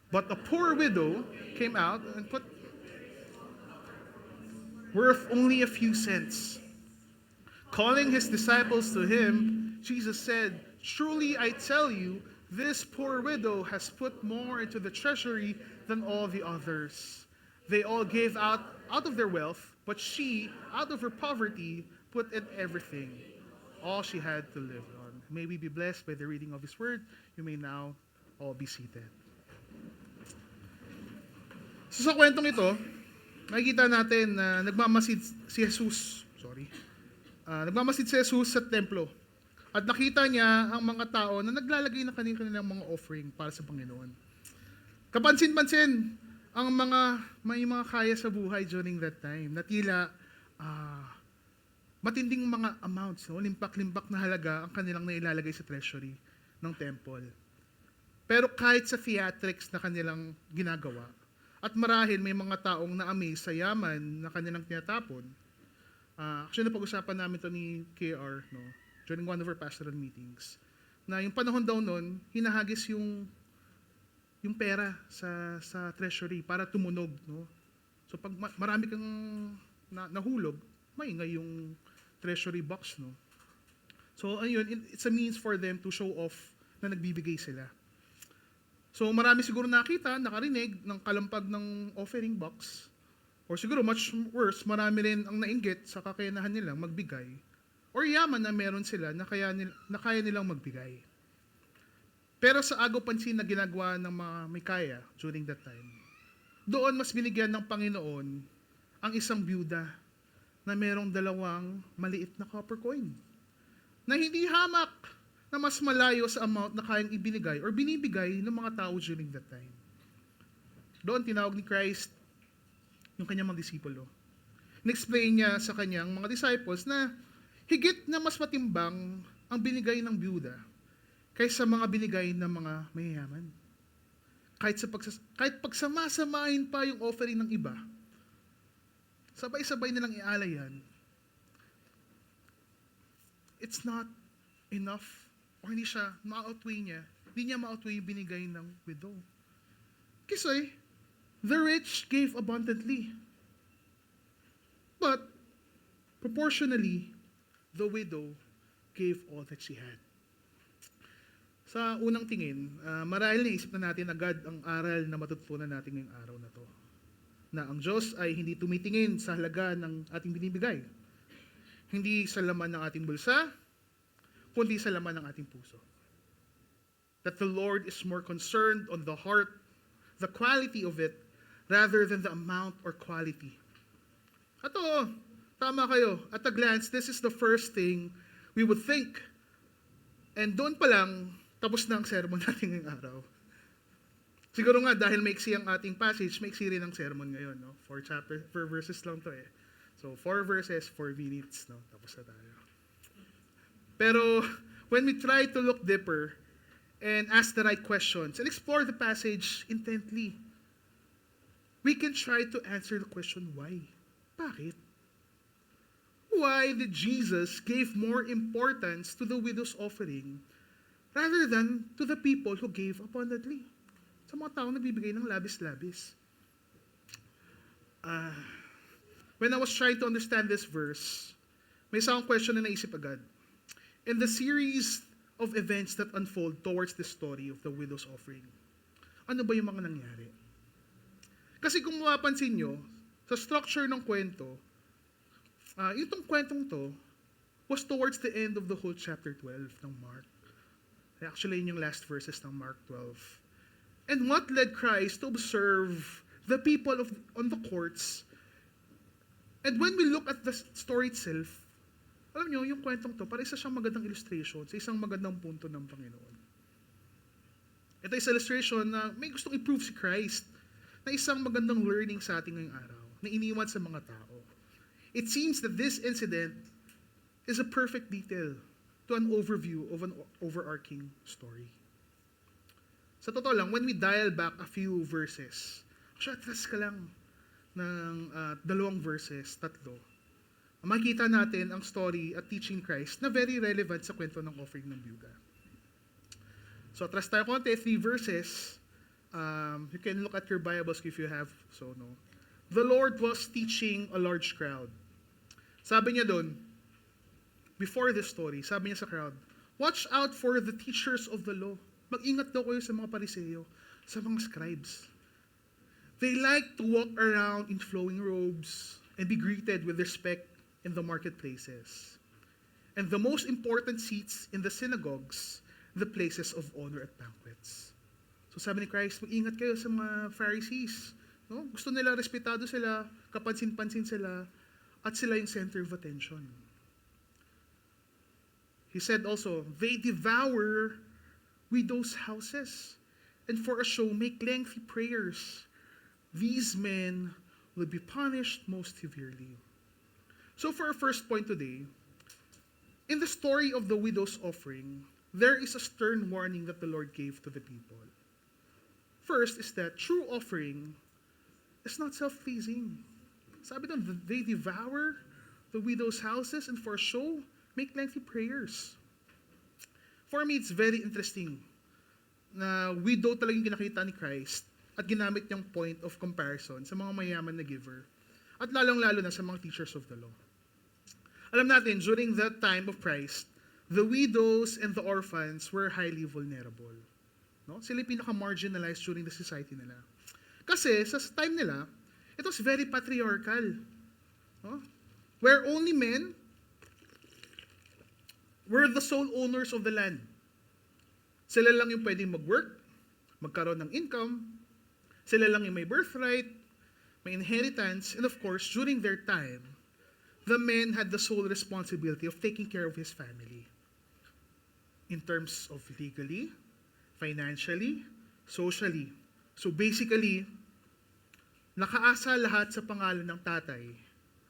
but a poor widow came out and put worth only a few cents. Calling his disciples to him, Jesus said, "Truly I tell you, this poor widow has put more into the treasury than all the others. They all gave out of their wealth, but she, out of her poverty, put in everything, all she had to live on." May we be blessed by the reading of His Word. You may now all be seated. So sa kwentong ito, makikita natin na nagmamasid si Jesus. Nagmamasid si Jesus sa templo. At nakita niya ang mga tao na naglalagay ng kanilang mga offering para sa Panginoon. Kapansin-pansin ang may mga kaya sa buhay during that time na tila matinding mga amounts, no? Limpak-limpak na halaga ang kanilang nailalagay sa treasury ng temple. Pero kahit sa theatrics na kanilang ginagawa, at marahil may mga taong na-amaze sa yaman na kanilang tinatapon. Actually, napag-usapan namin ito ni KR, no? During one of our pastoral meetings, na yung panahon daw nun, hinahagis yung pera sa treasury para tumunog, no? So pag marami kang nahulog, maingay yung treasury box, no? So ayun, it's a means for them to show off na nagbibigay sila. So marami siguro nakita, nakarinig ng kalampag ng offering box, or siguro much worse, marami rin ang nainggit sa kakayahan nilang magbigay, or yaman na meron sila na kaya nilang magbigay. Pero sa agaw pansin na ginagawa ng mga may kaya during that time, doon mas binigyan ng Panginoon ang isang byuda na merong 2 maliit na copper coin na hindi hamak na mas malayo sa amount na kayang ibinigay or binibigay ng mga tao during that time. Doon tinawag ni Christ yung kanyang mga disipulo. In-explain niya sa kanyang mga disciples na higit na mas matimbang ang binigay ng byuda kaysa mga binigay ng mga mayayaman. Kahit pagsamasamahin pa yung offering ng iba, sabay-sabay nilang ialayan, it's not enough, or hindi niya ma-outweigh yung binigay ng widow. Kasi, the rich gave abundantly. But, proportionally, the widow gave all that she had. Sa unang tingin, marahil naisip na natin agad ang aral na matutunan natin ngayong araw na to. Na ang Diyos ay hindi tumitingin sa halaga ng ating binibigay. Hindi sa laman ng ating bulsa, kundi sa laman ng ating puso. That the Lord is more concerned on the heart, the quality of it, rather than the amount or quality. Ato, tama kayo. At a glance, this is the first thing we would think. And doon pa lang, tapos na ang sermon natin ngayong araw. Siguro nga, dahil maiksi ang ating passage, maiksi rin ang sermon ngayon. No? 4 verses lang to eh. So, 4 verses, 4 minutes. No? Tapos na tayo. Pero, when we try to look deeper and ask the right questions and explore the passage intently, we can try to answer the question, why? Bakit? Why did Jesus give more importance to the widow's offering rather than to the people who gave abundantly? Sa mga taong nagbibigay ng labis-labis. When I was trying to understand this verse, may isang question na naisip agad. In the series of events that unfold towards the story of the widow's offering, ano ba yung mga nangyari? Kasi kung mapapansin nyo, sa structure ng kwento, itong kwentong to was towards the end of the whole chapter 12 ng Mark. Actually, yun yung last verses ng Mark 12. And what led Christ to observe the people on the courts? And when we look at the story itself, alam nyo, yung kwentong to, para isa siyang magandang illustration sa isang magandang punto ng Panginoon. Ito is illustration na may gustong i-prove si Christ na isang magandang learning sa ating ngayong araw, na iniwan sa mga tao. It seems that this incident is a perfect detail to an overview of an overarching story. Sa totoo lang, when we dial back a few verses, atras ka lang ng 2 verses, 3, makikita natin ang story at teaching Christ na very relevant sa kwento ng offering ng byuda. So atras tayo konti, 3 verses. You can look at your Bibles if you have, so no. The Lord was teaching a large crowd. Sabi niya doon, before this story, sabi niya sa crowd, watch out for the teachers of the law. Mag-ingat daw kayo sa mga Pariseo, sa mga scribes. They like to walk around in flowing robes and be greeted with respect in the marketplaces. And the most important seats in the synagogues, the places of honor at banquets. So sabi ni Christ, mag-ingat kayo sa mga Pharisees. No? Gusto nila, respetado sila, kapansin-pansin sila, at sila yung center of attention. He said also, they devour widows' houses, and for a show make lengthy prayers. These men will be punished most severely. So for our first point today, in the story of the widow's offering, there is a stern warning that the Lord gave to the people. First is that true offering is not self-pleasing. Sabi doon, they devour the widow's houses and for a show, make lengthy prayers. For me, it's very interesting na widow talagang kinakita ni Christ at ginamit niyang point of comparison sa mga mayaman na giver at lalong-lalo na sa mga teachers of the law. Alam natin, during that time of Christ, the widows and the orphans were highly vulnerable. No? Sila pinaka-marginalized during the society nila. Kasi sa time nila, it was very patriarchal. No? Where only men were the sole owners of the land. Sila lang yung pwedeng mag-work, magkaroon ng income, sila lang yung may birthright, may inheritance, and of course, during their time, the man had the sole responsibility of taking care of his family. In terms of legally, financially, socially. So basically, nakaasa lahat sa pangalan ng tatay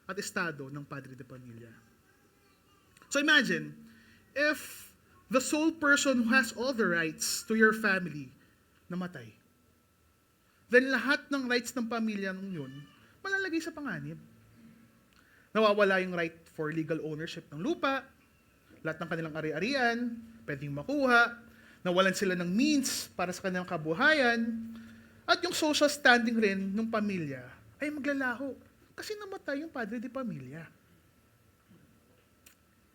at estado ng padre de pamilya. So imagine, if the sole person who has all the rights to your family namatay, then lahat ng rights ng pamilya nung yun, malalagay sa panganib. Nawawala yung right for legal ownership ng lupa, lahat ng kanilang ari-arian, pwedeng makuha, nawalan sila ng means para sa kanilang kabuhayan, at yung social standing rin ng pamilya ay maglalaho. Kasi namatay yung padre de pamilya.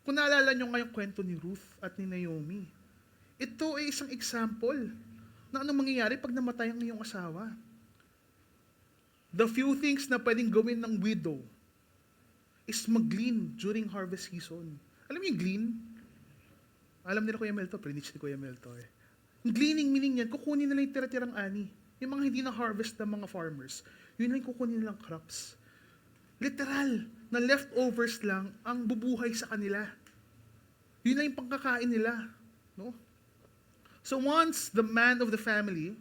Kung naalala nyo ngayong kwento ni Ruth at ni Naomi, ito ay isang example na anong mangyayari pag namatay ang iyong asawa. The few things na pwedeng gawin ng widow is mag-glean during harvest season. Alam niyo yung glean? Alam nila Kuya Melto, pre-niche ni Kuya Melto eh. Yung gleaning meaning yan, kukunin nila yung tira-tirang ani. Yung mga hindi na-harvest ng mga farmers, yun lang yung kukunin nilang crops. Literal, na leftovers lang ang bubuhay sa kanila. Yun lang yung pangkakain nila. No? So once the man of the family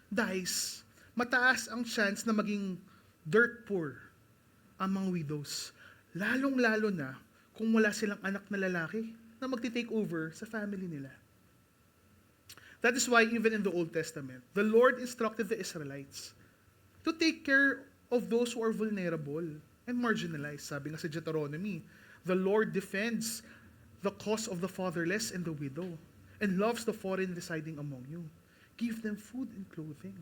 dies, mataas ang chance na maging dirt poor ang mga widows. Lalong-lalo na kung wala silang anak na lalaki na magti-take over sa family nila. That is why even in the Old Testament, the Lord instructed the Israelites to take care of those who are vulnerable and marginalized. Sabi nga sa Deuteronomy, the Lord defends the cause of the fatherless and the widow and loves the foreign residing among you. Give them food and clothing.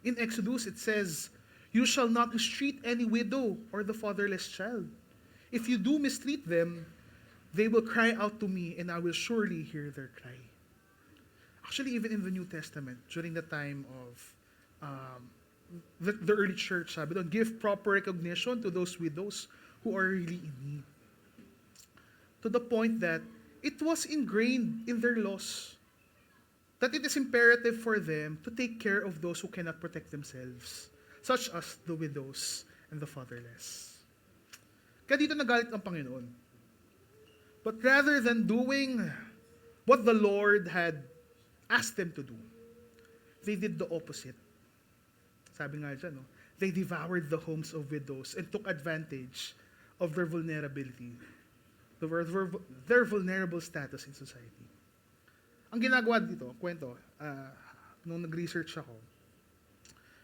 In Exodus, it says, you shall not mistreat any widow or the fatherless child. If you do mistreat them, they will cry out to me, and I will surely hear their cry. Actually, even in the New Testament, during the time of the early church, sabi doon, give proper recognition to those widows who are really in need. To the point that it was ingrained in their laws that it is imperative for them to take care of those who cannot protect themselves, such as the widows and the fatherless. Kaya dito nagalit ang Panginoon. But rather than doing what the Lord had asked them to do, they did the opposite. Sabi nga dyan, no? They devoured the homes of widows and took advantage of their vulnerability, their vulnerable status in society. Ang ginagawa dito, kwento, nung nag-research ako,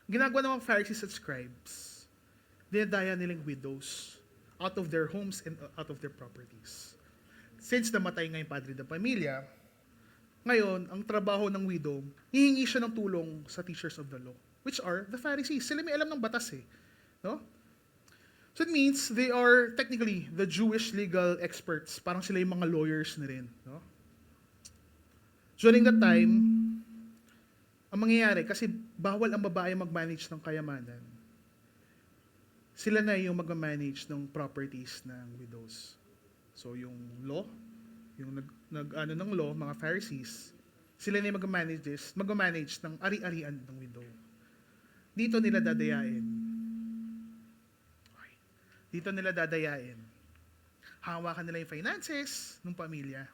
ginagawa ng mga Pharisees at scribes, dinadaya nilang widows out of their homes and out of their properties. Since namatay nga yung padre de pamilya, Ngayon, ang trabaho ng widow, hihingi siya ng tulong sa teachers of the law, which are the Pharisees. Sila may alam ng batas eh. No? So it means they are technically the Jewish legal experts. Parang sila yung mga lawyers na rin. No? During that time, ang mangyayari, kasi bawal ang babae mag-manage ng kayamanan, sila na yung mag-manage ng properties ng widows. So yung law, yung nag-ano ng law, mga Pharisees, sila na yung mag-manage ng ari-arian ng widow. Dito nila dadayain. Okay. Dito nila dadayain. Hawakan nila yung finances ng pamilya.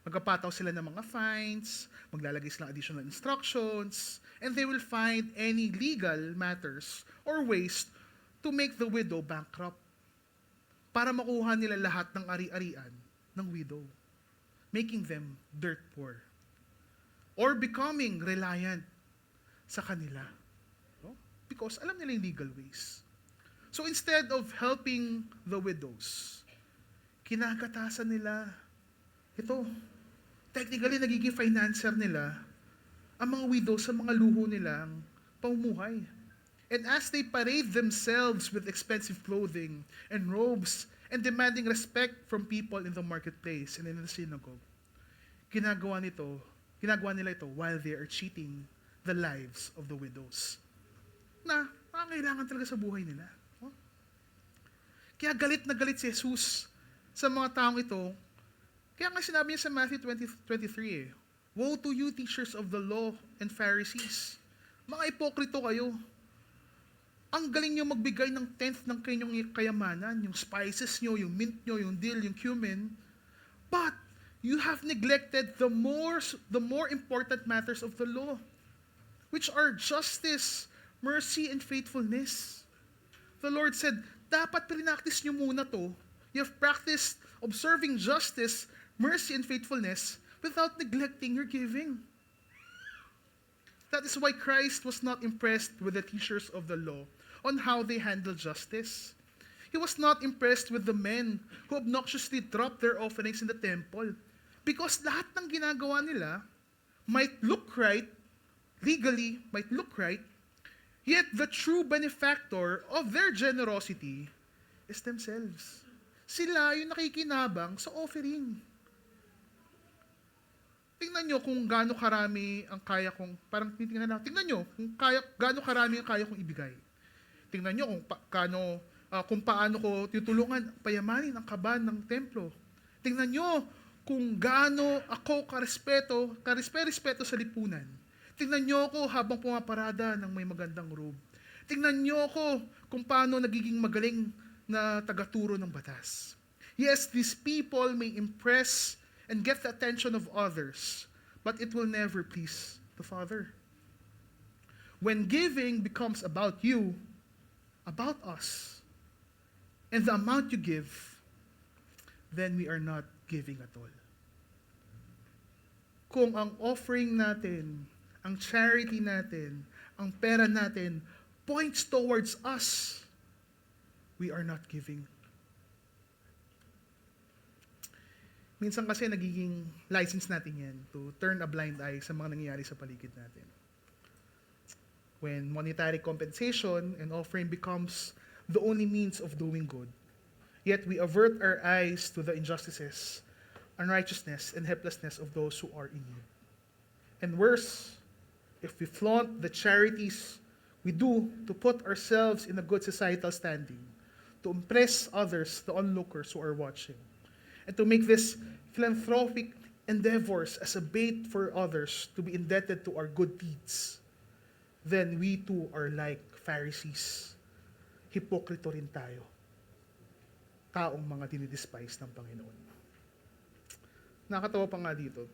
Magkapataw sila ng mga fines, maglalagay sila ng additional instructions, and they will find any legal matters or ways to make the widow bankrupt para makuha nila lahat ng ari-arian ng widow, making them dirt poor or becoming reliant sa kanila. No? Because alam nila yung legal ways. So instead of helping the widows, kinakatasan nila ito. Technically, nagiging financer nila ang mga widows sa mga luho nilang pamumuhay. And as they parade themselves with expensive clothing and robes and demanding respect from people in the marketplace and in the synagogue, ginagawa nila ito while they are cheating the lives of the widows na kailangan talaga sa buhay nila. Oh? Kaya galit na galit si Jesus sa mga taong ito. Kaya nga sinabi niya sa Matthew 20:23 Woe to you, teachers of the law and Pharisees! Mga ipokrito kayo. Ang galing nyo magbigay ng 10th ng kanyang kayamanan, yung spices nyo, yung mint nyo, yung dill, yung cumin. But you have neglected the more important matters of the law, which are justice, mercy, and faithfulness. The Lord said, dapat pinaktis nyo muna to. You have practiced observing justice, mercy, and faithfulness without neglecting your giving. That is why Christ was not impressed with the teachers of the law on how they handle justice. He was not impressed with the men who obnoxiously dropped their offerings in the temple, because lahat ng ginagawa nila might look right, legally might look right, yet the true benefactor of their generosity is themselves. Sila yung nakikinabang sa offering. Tingnan nyo kung gaano karami ang kaya kong, tingnan nyo kung gaano karami ang kaya kong ibigay. Tingnan nyo kung paano ko tutulungan payamanin ang kaban ng templo. Tingnan nyo kung gaano ako karespeto sa lipunan. Tingnan nyo ako habang pumaparada ng may magandang robe. Tingnan nyo ako kung paano nagiging magaling na tagaturo ng batas. Yes, these people may impress and get the attention of others, but it will never please the Father. When giving becomes about you, about us, and the amount you give, then we are not giving at all. Kung ang offering natin, ang charity natin, ang pera natin, points towards us, we are not giving. Minsan kasi nagiging license natin yan to turn a blind eye sa mga nangyayari sa paligid natin. When monetary compensation and offering becomes the only means of doing good, yet we avert our eyes to the injustices, unrighteousness, and helplessness of those who are in need. And worse, if we flaunt the charities we do to put ourselves in a good societal standing, to impress others, the onlookers who are watching, and to make these philanthropic endeavors as a bait for others to be indebted to our good deeds, then we too are like Pharisees. Hipokrito rin tayo. Taong mga dinidespise ng Panginoon. Nakatawa pa nga dito.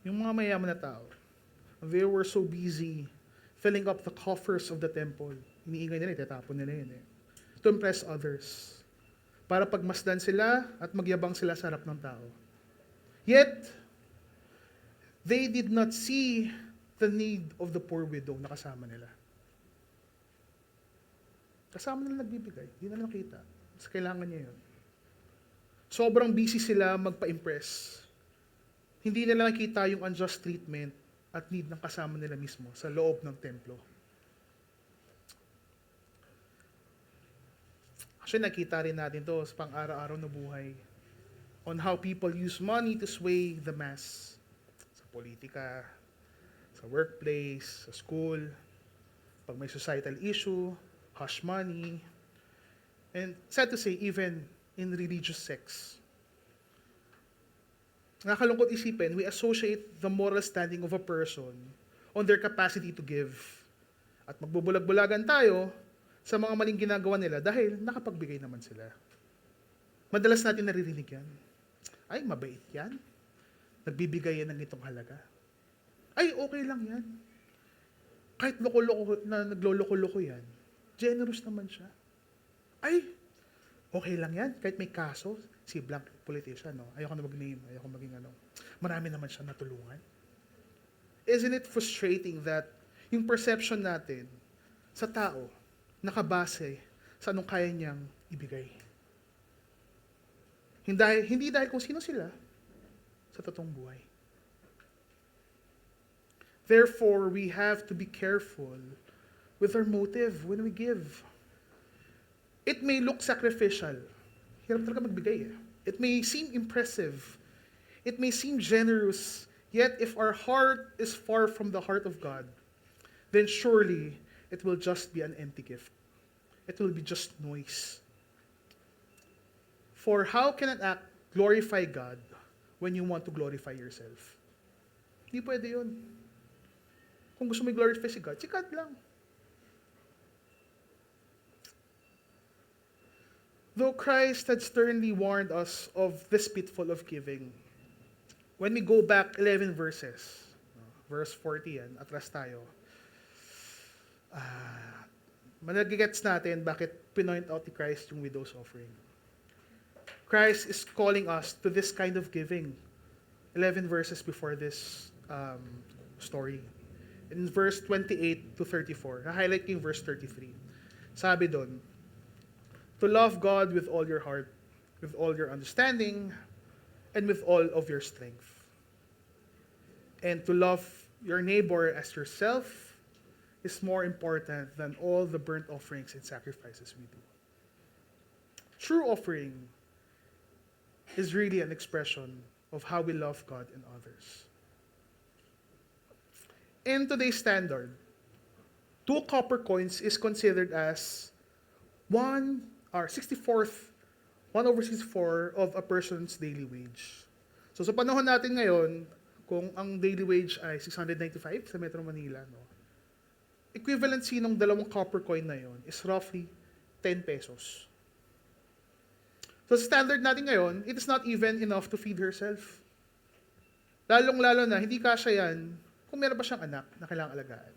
Yung mga mayaman na tao, they were so busy filling up the coffers of the temple. Iniingay nila, itatapon nila yun to impress others. Para pagmasdan sila at magyabang sila sa harap ng tao. Yet, they did not see the need of the poor widow na kasama nila. Kasama nila nagbibigay, hindi na nakita. Mas kailangan niya yun. Sobrang busy sila magpa-impress. hindi nila nakita yung unjust treatment at need ng kasama nila mismo sa loob ng templo. Actually, nakita rin natin to sa pang-araw-araw na buhay on how people use money to sway the mass sa politika, sa workplace, sa school, pag may societal issue, hush money, and sad to say, even in religious sects. Nakakalungkot isipin, we associate the moral standing of a person on their capacity to give. At magbubulag-bulagan tayo sa mga maling ginagawa nila dahil nakapagbigay naman sila. Madalas natin naririnig yan. Ay, mabait yan. Nagbibigay yan ng itong halaga. Ay, okay lang yan. Kahit loko-loko na nagloloko-loko yan, generous naman siya. Ay, okay lang yan. Kahit may kaso, si blank politician, no? Ayoko na mag-name, ayoko maging ano. Marami naman siya natulungan. Isn't it frustrating that yung perception natin sa tao nakabase sa anong kaya niyang ibigay? Hindi dahil kung sino sila sa totoong buhay. Therefore, we have to be careful with our motive when we give. It may look sacrificial. Hirap talaga magbigay eh. It may seem impressive. It may seem generous. Yet if our heart is far from the heart of God, then surely it will just be an empty gift. It will be just noise. For how can an act glorify God when you want to glorify yourself? Hindi pwede yun. Kung gusto mo i-glorify si God lang. Though Christ had sternly warned us of this pitfall of giving, when we go back 11 verses, verse 40 yan, atras tayo, managigets natin bakit pinoint out ni Christ yung widow's offering. Christ is calling us to this kind of giving. 11 verses before this story. In verse 28 to 34, na-highlight yung verse 33. Sabi doon, to love God with all your heart, with all your understanding, and with all of your strength. And to love your neighbor as yourself is more important than all the burnt offerings and sacrifices we do. True offering is really an expression of how we love God and others. In today's standard, 2 copper coins is considered as 1/64 of a person's daily wage. So sa panahon natin ngayon, kung ang daily wage ay 695 sa Metro Manila, no, equivalency ng 2 copper coin na yon is roughly 10 pesos. So sa standard natin ngayon, it is not even enough to feed herself. Lalong-lalo na, hindi kasya yan kung meron pa siyang anak na kailangang alagaan.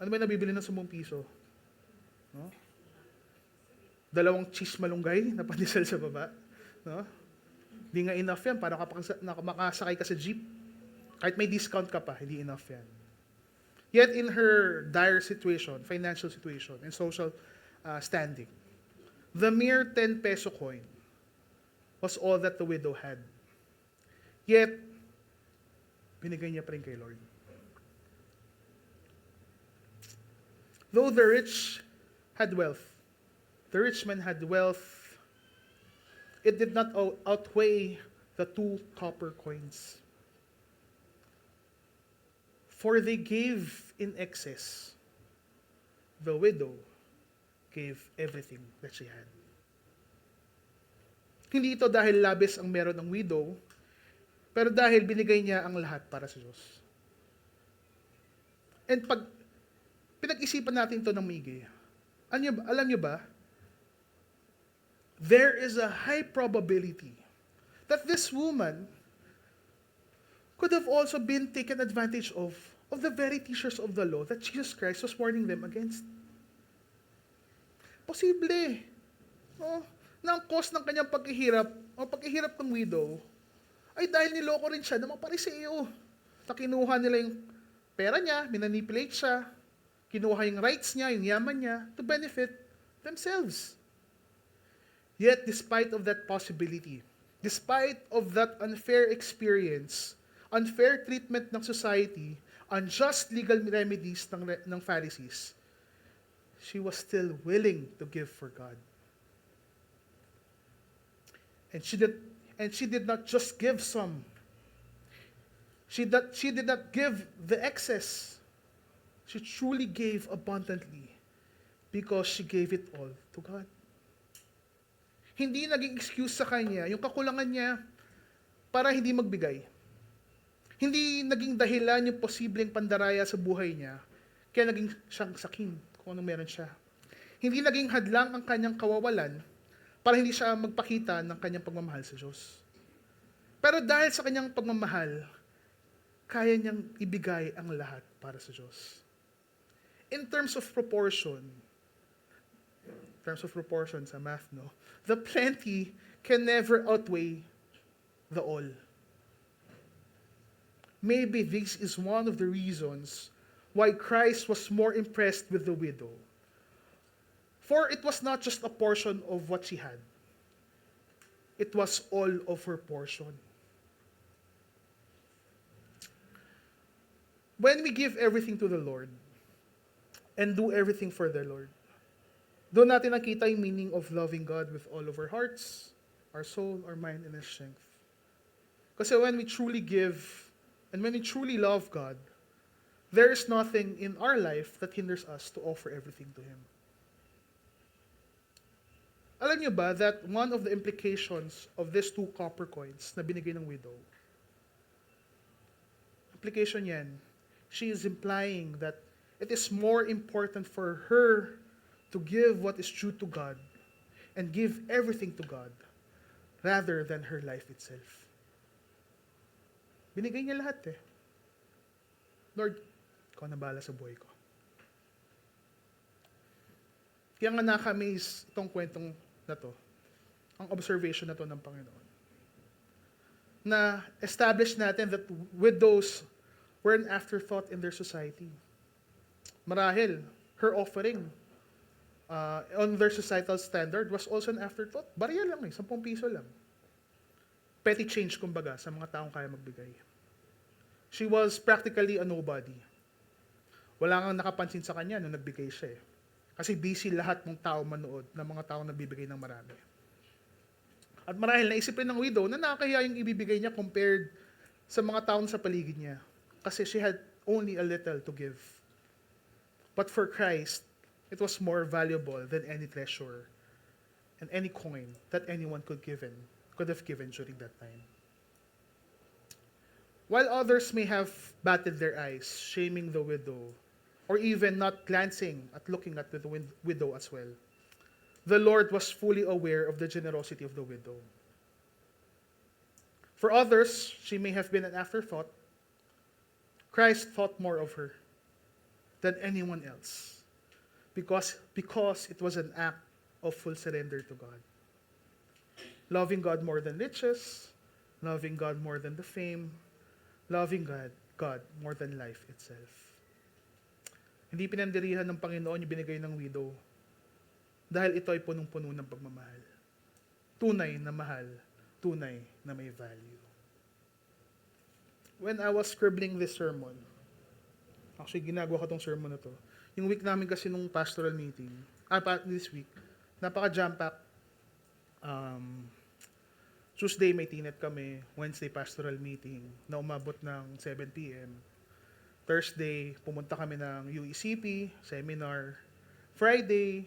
Ano ba yung nabibili ng 10 piso? No? 2 cheese malunggay na pandesal sa baba. No? Hindi nga enough yan para makasakay ka sa jeep. Kahit may discount ka pa, hindi enough yan. Yet in her dire situation, financial situation, and social standing, the mere 10 peso coin was all that the widow had. Yet, binigay niya pa rin kay Lord. Though the rich had wealth, the rich man had wealth, it did not outweigh the 2 copper coins. For they gave in excess. The widow gave everything that she had. Hindi ito dahil labis ang meron ng widow, pero dahil binigay niya ang lahat para sa Diyos. And pag pinag-isipan natin ito ng maigi, alam niyo ba, there is a high probability that this woman could have also been taken advantage of the very teachers of the law that Jesus Christ was warning them against. Posible. No? Na ang cause ng kanyang paghihirap o paghihirap ng widow ay dahil niloko rin siya ng mga Pariseo. Kinuha nila yung pera niya, minanipulate siya, kinuha yung rights niya, yung yaman niya, to benefit themselves. Yet, despite of that possibility, despite of that unfair experience, unfair treatment ng society, unjust legal remedies ng Pharisees, she was still willing to give for God. And she did not just give some. She did not give the excess. She truly gave abundantly because she gave it all to God. Hindi naging excuse sa kanya yung kakulangan niya para hindi magbigay. Hindi naging dahilan yung posibleng pandaraya sa buhay niya kaya naging siyang sakim kung anong meron siya. Hindi naging hadlang ang kanyang kawawalan para hindi siya magpakita ng kanyang pagmamahal sa Diyos. Pero dahil sa kanyang pagmamahal, kaya niyang ibigay ang lahat para sa Diyos. In terms of proportion sa math, no? The plenty can never outweigh the all. Maybe this is one of the reasons why Christ was more impressed with the widow. For it was not just a portion of what she had. It was all of her portion. When we give everything to the Lord and do everything for the Lord, doon natin nakita yung meaning of loving God with all of our hearts, our soul, our mind, and our strength. Kasi when we truly give and when we truly love God, there is nothing in our life that hinders us to offer everything to Him. Alam niyo ba that one of the implications of these 2 copper coins na binigay ng widow, implication yan, she is implying that it is more important for her to give what is due to God and give everything to God rather than her life itself. Binigay niya lahat eh. Lord, ikaw na bahala sa buhay ko. Kaya nga nakamaze itong kwentong na to, ang observation na to ng Panginoon. Na establish natin that widows were an afterthought in their society. Marahil, her offering on their societal standard was also an afterthought. Barya lang 10 piso lang. Petty change kumbaga sa mga taong kaya magbigay. She was practically a nobody. Wala kang nakapansin sa kanya nung nagbigay siya eh. Kasi busy lahat ng tao manood ng mga taong nagbibigay ng marami. At marahil naisip rin ng widow na nakakahiya yung ibibigay niya compared sa mga taong sa paligid niya. Kasi she had only a little to give. But for Christ, it was more valuable than any treasure and any coin that anyone could have given during that time. While others may have batted their eyes, shaming the widow, or even not glancing at looking at the widow as well, the Lord was fully aware of the generosity of the widow. For others, she may have been an afterthought. Christ thought more of her than anyone else because it was an act of full surrender to God. Loving God more than riches, loving God more than the fame, loving God more than life itself. Hindi pinandirihan ng Panginoon yung binigay ng widow dahil ito ay punong-puno ng pagmamahal. Tunay na mahal, tunay na may value. When I was scribbling this sermon, actually ginagawa ko tong sermon na to, yung week namin kasi nung pastoral meeting, this week, napaka-jam-packed. Tuesday may tinet kami, Wednesday pastoral meeting na umabot ng 7 p.m. Thursday, pumunta kami ng UECP, seminar. Friday,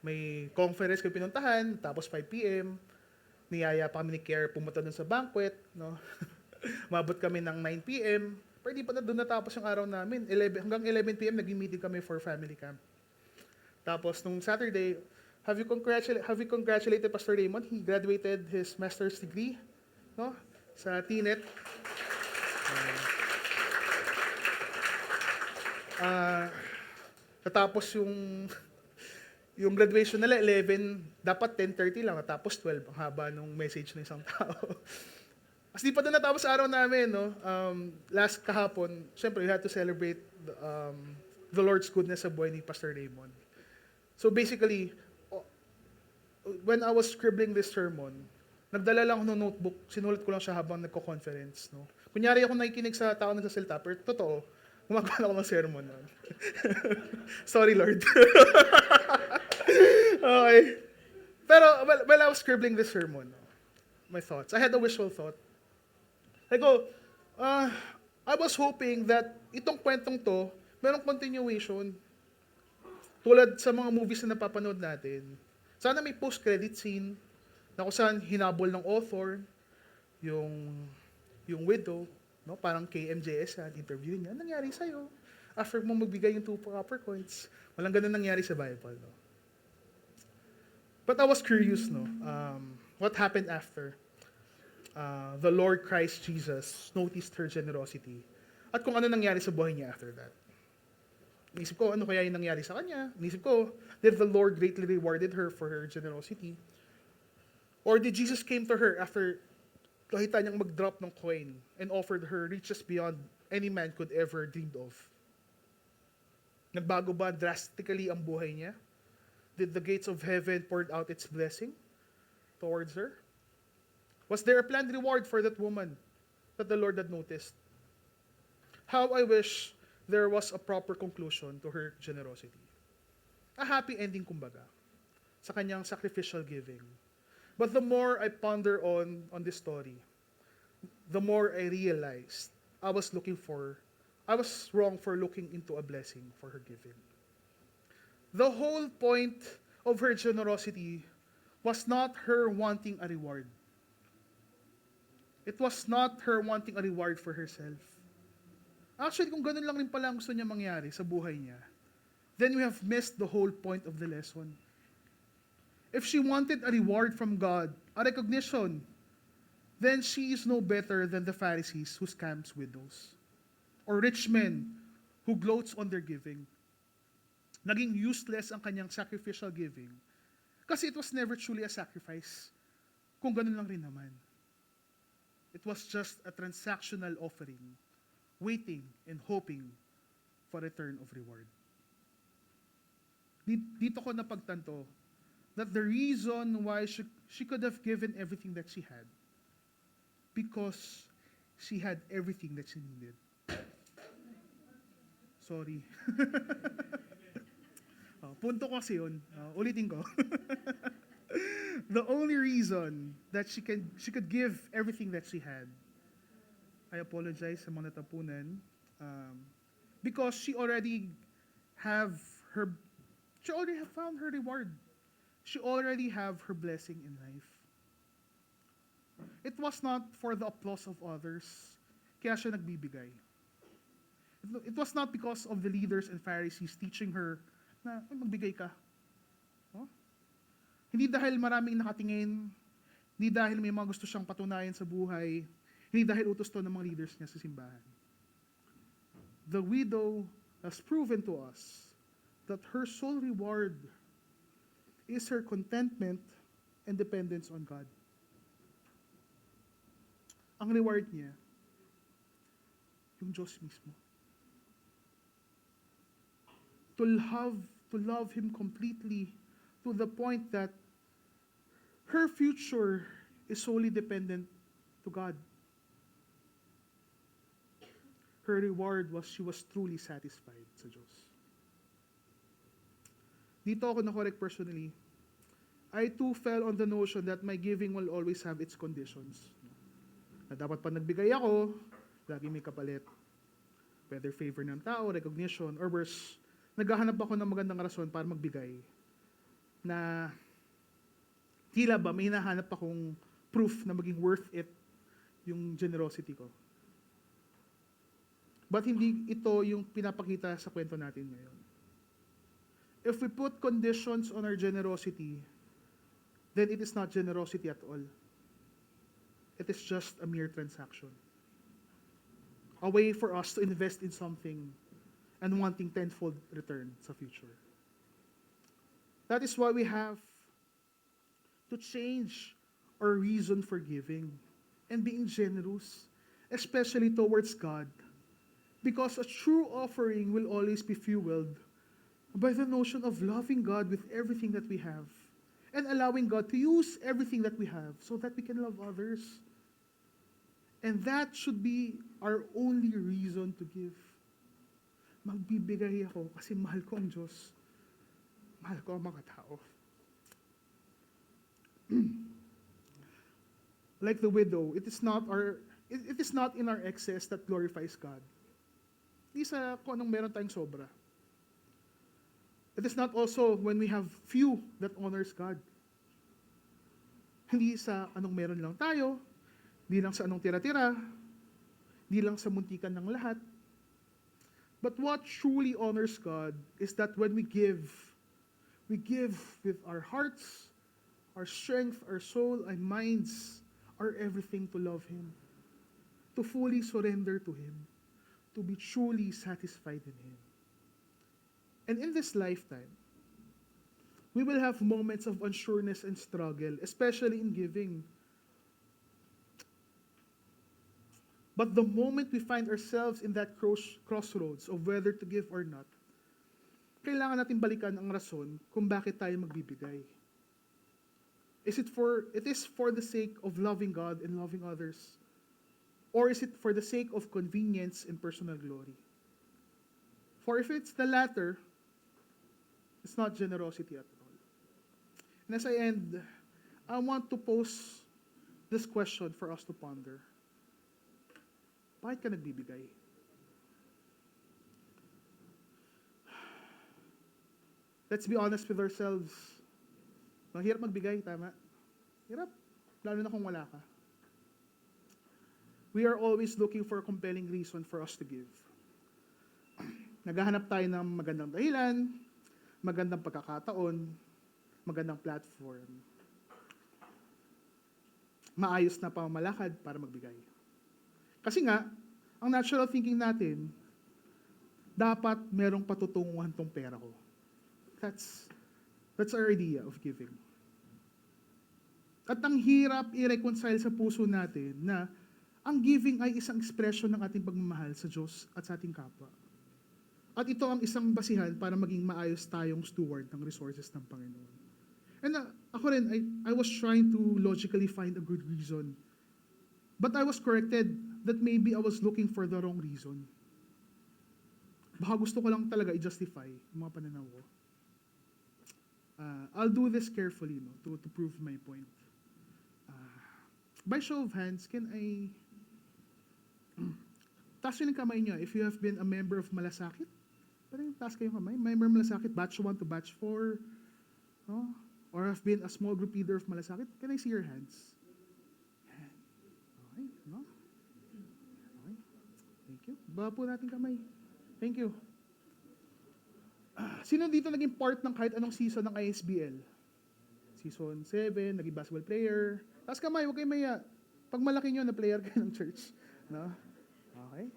may conference kami pinuntahan, tapos 5 p.m. Niyaya pa kami ni Care pumunta dun sa banquet, no? Mabot kami ng 9 p.m. Pero di pa na doon natapos yung araw namin. Hanggang 11 p.m. naging meeting kami for family camp. Tapos nung Saturday, have you congratulated Pastor Raymond? He graduated his master's degree, no? Sa TNET. Natapos yung graduation nila 11, dapat 10:30 lang, natapos 12. Ang haba nung message ng isang tao. As di pa doon natapos araw namin, no? Last kahapon, syempre we had to celebrate the Lord's goodness sa buhay ni Pastor Raymond. So basically, when I was scribbling this sermon, nagdala lang ako ng notebook, sinulat ko lang siya habang nagko-conference. No? Kunyari ako nakikinig sa tao nagsasalita, pero totoo, gumagawa ako ng sermon. No? Sorry, Lord. Okay. Pero while I was scribbling this sermon, my thoughts, I had a wishful thought. I go, I was hoping that itong kwentong to, merong continuation. Tulad sa mga movies na napapanood natin. Sana may post-credit scene na kung saan hinabol ng author yung widow, no? Parang kay MJS yan, interview niya, "Anong nangyari sa'yo? After mo magbigay yung 2 copper coins." Walang ganun nangyari sa Bible. No? But I was curious, no? What happened after? The Lord Christ Jesus noticed her generosity. At kung ano nangyari sa buhay niya after that. Inisip ko, ano kaya yung nangyari sa kanya? Inisip ko, did the Lord greatly rewarded her for her generosity? Or did Jesus came to her after nakita niyang mag-drop ng coin and offered her riches beyond any man could ever dreamed of? Nagbago ba drastically ang buhay niya? Did the gates of heaven poured out its blessing towards her? Was there a planned reward for that woman that the Lord had noticed? How I wish there was a proper conclusion to her generosity. A happy ending, kumbaga, sa kanyang sacrificial giving. But the more I ponder on this story, the more I realized I was wrong for looking into a blessing for her giving. The whole point of her generosity was not her wanting a reward. It was not her wanting a reward for herself. Actually, kung ganun lang rin pala ang gusto niya mangyari sa buhay niya, then we have missed the whole point of the lesson. If she wanted a reward from God, a recognition, then she is no better than the Pharisees who scams widows, or rich men who gloats on their giving. Naging useless ang kanyang sacrificial giving kasi it was never truly a sacrifice. Kung ganun lang rin naman. It was just a transactional offering, waiting and hoping for return of reward. Dito ko napagtanto that the reason why she could have given everything that she had, because she had everything that she needed. Sorry. Punto ko kasi yun. Ulitin ko. The only reason that she could give everything that she had, I apologize sa mga natapunan, because she already have found her reward. She already have her blessing in life. It was not for the applause of others, kaya siya nagbibigay. It was not because of the leaders and Pharisees teaching her na magbigay ka. Oh? Hindi dahil maraming nakatingin, hindi dahil may mga gusto siyang patunayan sa buhay, hindi dahil utos to ng mga leaders niya sa simbahan. The widow has proven to us that her sole reward is her contentment and dependence on God. Ang reward niya, yung Diyos mismo. To love Him completely to the point that her future is solely dependent to God. Her reward was she was truly satisfied sa Diyos. Dito ako na-correct personally. I too fell on the notion that my giving will always have its conditions. Na dapat pa nagbigay ako, lagi may kapalit. Whether favor ng tao, recognition, or worse, naghahanap ako ng magandang rason para magbigay. Na tila ba may hinahanap akong proof na maging worth it yung generosity ko. But hindi ito yung pinapakita sa kwento natin ngayon. If we put conditions on our generosity, then it is not generosity at all. It is just a mere transaction. A way for us to invest in something and wanting tenfold return sa future. That is why we have to change our reason for giving and being generous, especially towards God, because a true offering will always be fueled by the notion of loving God with everything that we have and allowing God to use everything that we have so that we can love others. And that should be our only reason to give. Magbibigay ako kasi mahal ko ang Diyos. Mahal ko ang mga tao. Like the widow, it is not in our excess that glorifies God. Hindi sa kung anong meron tayong sobra. It is not also when we have few that honors God. Hindi sa anong meron lang tayo, hindi lang sa anong tira-tira, hindi lang sa muntikan ng lahat. But what truly honors God is that when we give with our hearts, our strength, our soul, our minds, our everything to love Him, to fully surrender to Him, to be truly satisfied in Him. And in this lifetime, we will have moments of unsureness and struggle, especially in giving. But the moment we find ourselves in that crossroads of whether to give or not, kailangan natin balikan ang rason kung bakit tayo magbibigay. It is for the sake of loving God and loving others? Or is it for the sake of convenience and personal glory? For if it's the latter, it's not generosity at all. And as I end, I want to pose this question for us to ponder. Bakit ka nagbibigay? Let's be honest with ourselves. Mahirap magbigay, tama? Hirap. Lalo na kung wala ka. We are always looking for a compelling reason for us to give. Naghahanap tayo ng magandang dahilan, magandang pagkakataon, magandang platform. Maayos na pamamalakad para magbigay. Kasi nga, ang natural thinking natin, dapat merong patutunguhan tong pera ko. That's our idea of giving. At ang hirap i-reconcile sa puso natin na ang giving ay isang expression ng ating pagmamahal sa Diyos at sa ating kapwa. At ito ang isang basihan para maging maayos tayong steward ng resources ng Panginoon. And ako rin, I was trying to logically find a good reason. But I was corrected that maybe I was looking for the wrong reason. Baka gusto ko lang talaga i-justify yung mga pananaw ko. I'll do this carefully to prove my point. By show of hands, can I... taas yun ang kamay niyo if you have been a member of Malasakit. Parang taas kayong kamay. Member of Malasakit, batch 1 to batch 4. No? Or have been a small group leader of Malasakit. Can I see your hands? Okay, no? Okay. Thank you. Baba po natin kamay. Thank you. Sino dito naging part ng kahit anong season ng ISBL? Season 7, naging basketball player. Taas kamay, huwag kayo maya. Pag malaki nyo na player kayo ng church. No? Okay.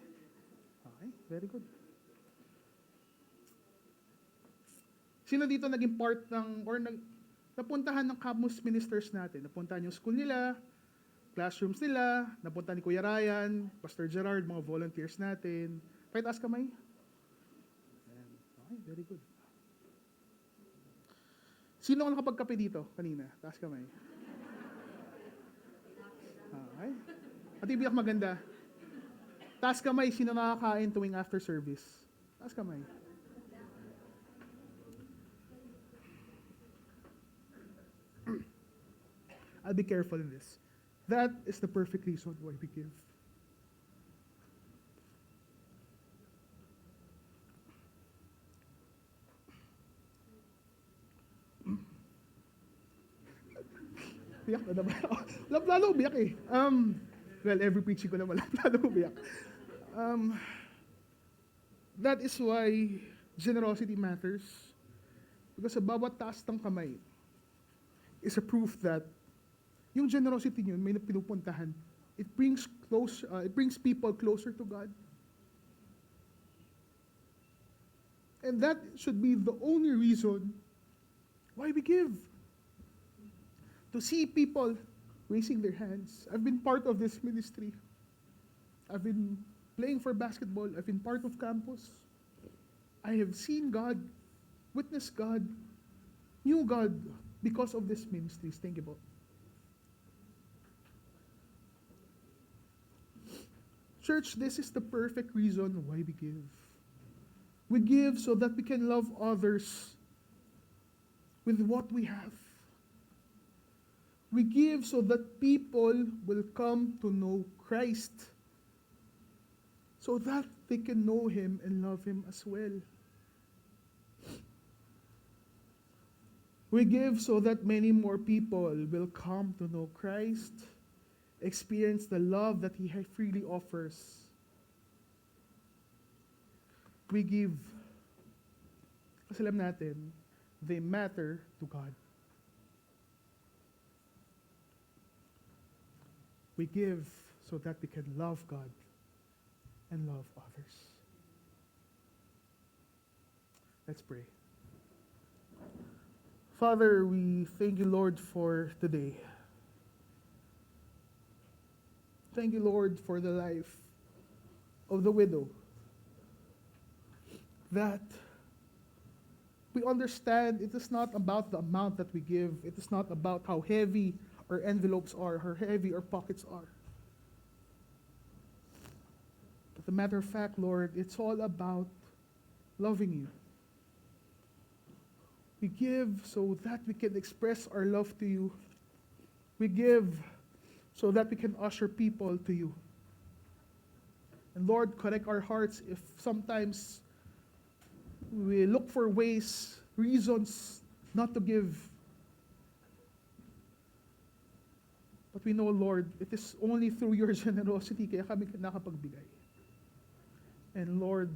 Okay, very good. Sino dito naging part ng, or napuntahan ng campus ministers natin? Napuntahan yung school nila, classrooms nila, napuntahan ni Kuya Ryan, Pastor Gerard, mga volunteers natin. Pakitaas kamay. Okay, very good. Sino ang nakapagkape dito kanina? Taas kamay. Okay. At ibiyak maganda. Taas kamay, sino nakakain tuwing after service? Taas kamay. I'll be careful in this. That is the perfect reason why we give. Biyak na naman ako. Lalo biyak eh. Well, every preaching ko naman, lalo biyak. That is why generosity matters. Because sa bawat taas ng kamay is a proof that yung generosity niyo may pinupuntahan. It brings people closer to God. And that should be the only reason why we give. To see people raising their hands. I've been part of this ministry. I've been playing for basketball. I've been part of campus. I have seen God, witnessed God, knew God because of these ministries. Thank you po. Church, this is the perfect reason why we give. We give so that we can love others with what we have. We give so that people will come to know Christ, so that they can know Him and love Him as well. We give so that many more people will come to know Christ, experience the love that He freely offers. We give kasi alam natin, they matter to God. We give so that we can love God and love others. Let's pray. Father, we thank you, Lord, for today. Thank you, Lord, for the life of the widow. That we understand it is not about the amount that we give. It is not about how heavy our envelopes are, how heavy our pockets are. But the matter of fact, Lord, it's all about loving you. We give so that we can express our love to you. We give so that we can usher people to you. And Lord, correct our hearts if sometimes we look for ways, reasons not to give. But we know, Lord, it is only through your generosity kaya kami nakapagbigay. And Lord,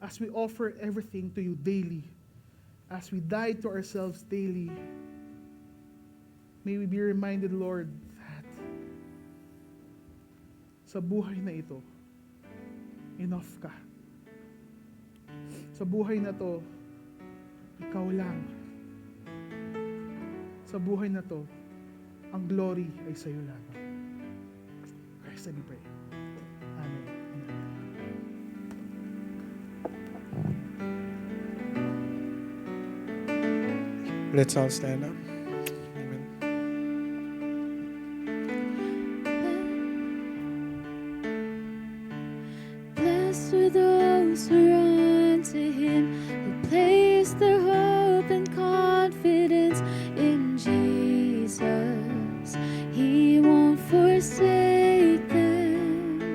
as we offer everything to you daily, as we die to ourselves daily, may we be reminded, Lord, that sa buhay na ito, enough ka. Sa buhay na to, ikaw lang. Sa buhay na to, ang glory ay sa iyo lang. Christ, I pray. Amen. Let's all stand up. Amen. Blessed are those who run to Him, who place their hope and confidence in Jesus. He won't forsake them.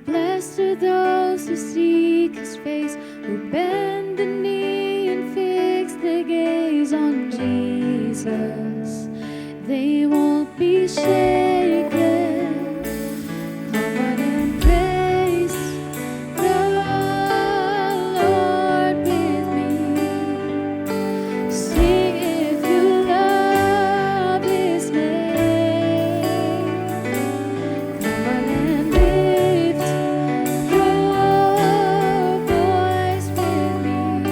Blessed are those who seek His face, who bend the knee and fix their gaze on Jesus. They won't be shaken. Come on and praise the Lord with me. Sing if you love His name. Come on and lift your voice with me.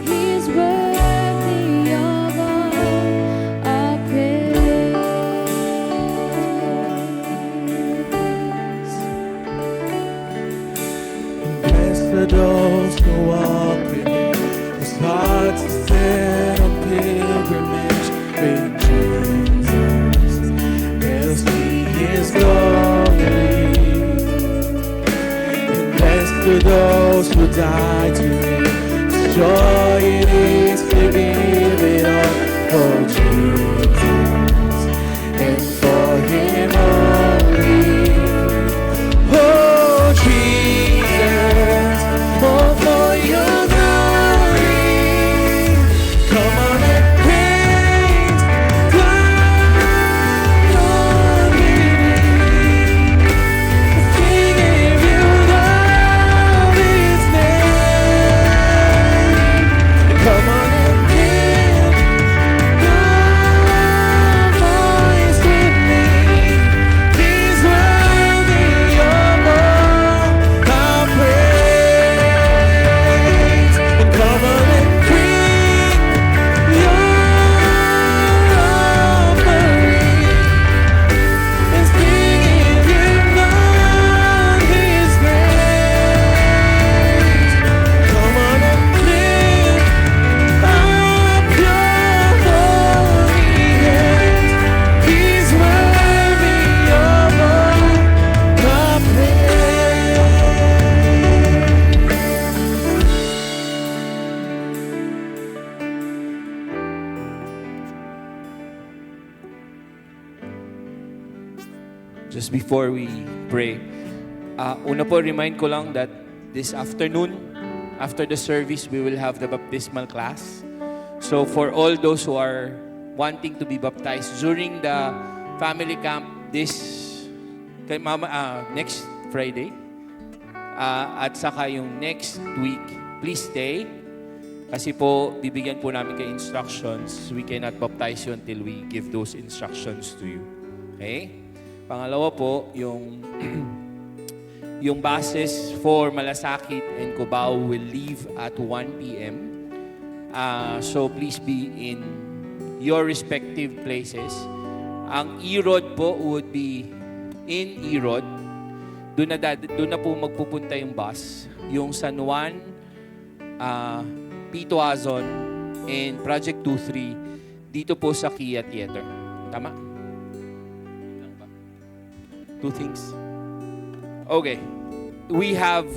He's worthy of all our praise. Blessed are those who walk with Him, whose hearts are set on pilgrimage with Jesus. They'll see His glory. And blessed are those who die to Him, whose joy it is to give it all for Jesus and for Him only. Oh, Jesus, oh, for your glory. Come on and praise God, Lord, with me. Sing if you love His name. Come on before we pray. Una po, remind ko lang that this afternoon, after the service, we will have the baptismal class. So for all those who are wanting to be baptized during the family camp next Friday, at saka yung next week, please stay. Kasi po, bibigyan po namin kayo instructions. We cannot baptize you until we give those instructions to you. Okay? Pangalawa po, yung yung buses for Malasakit and Cubao will leave at 1 p.m. So please be in your respective places. Ang E-Road po would be in E-Road. Doon na po magpupunta yung bus. Yung San Juan, P. Tuazon, and Project 23 dito po sa Kia Theater. Tama? Two things. Okay. We have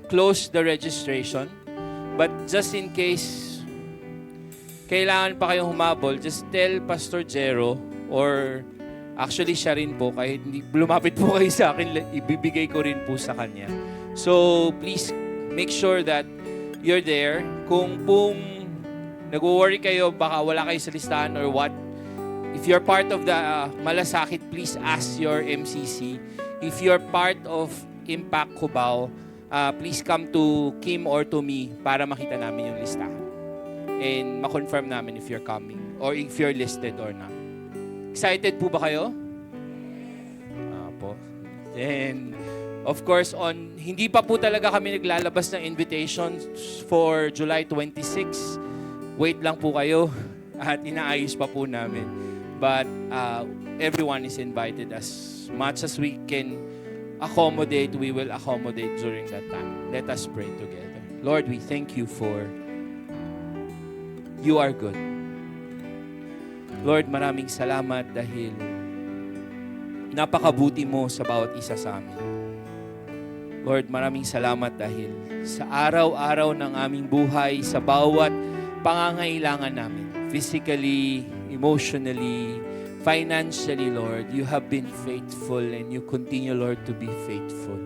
closed the registration, but just in case kailangan pa kayong humabol, just tell Pastor Jero, or actually siya rin po, kahit hindi lumapit po kayo sa akin, ibibigay ko rin po sa kanya. So please make sure that you're there. Kung nag-worry kayo, baka wala kayo sa listahan or what, if you're part of the Malasakit, please ask your MCC. If you're part of Impact Cubao, please come to Kim or to me para makita namin yung listahan. And ma-confirm namin if you're coming or if you're listed or not. Excited po ba kayo? Po. And of course, hindi pa po talaga kami naglalabas ng invitations for July 26. Wait lang po kayo at inaayos pa po namin. But everyone is invited. As much as we can accommodate, we will accommodate during that time. Let us pray together. Lord, we thank you for you are good. Lord, maraming salamat dahil napakabuti mo sa bawat isa sa amin. Lord, maraming salamat dahil sa araw-araw ng aming buhay, sa bawat pangangailangan namin, physically, emotionally, financially, Lord, you have been faithful and you continue, Lord, to be faithful.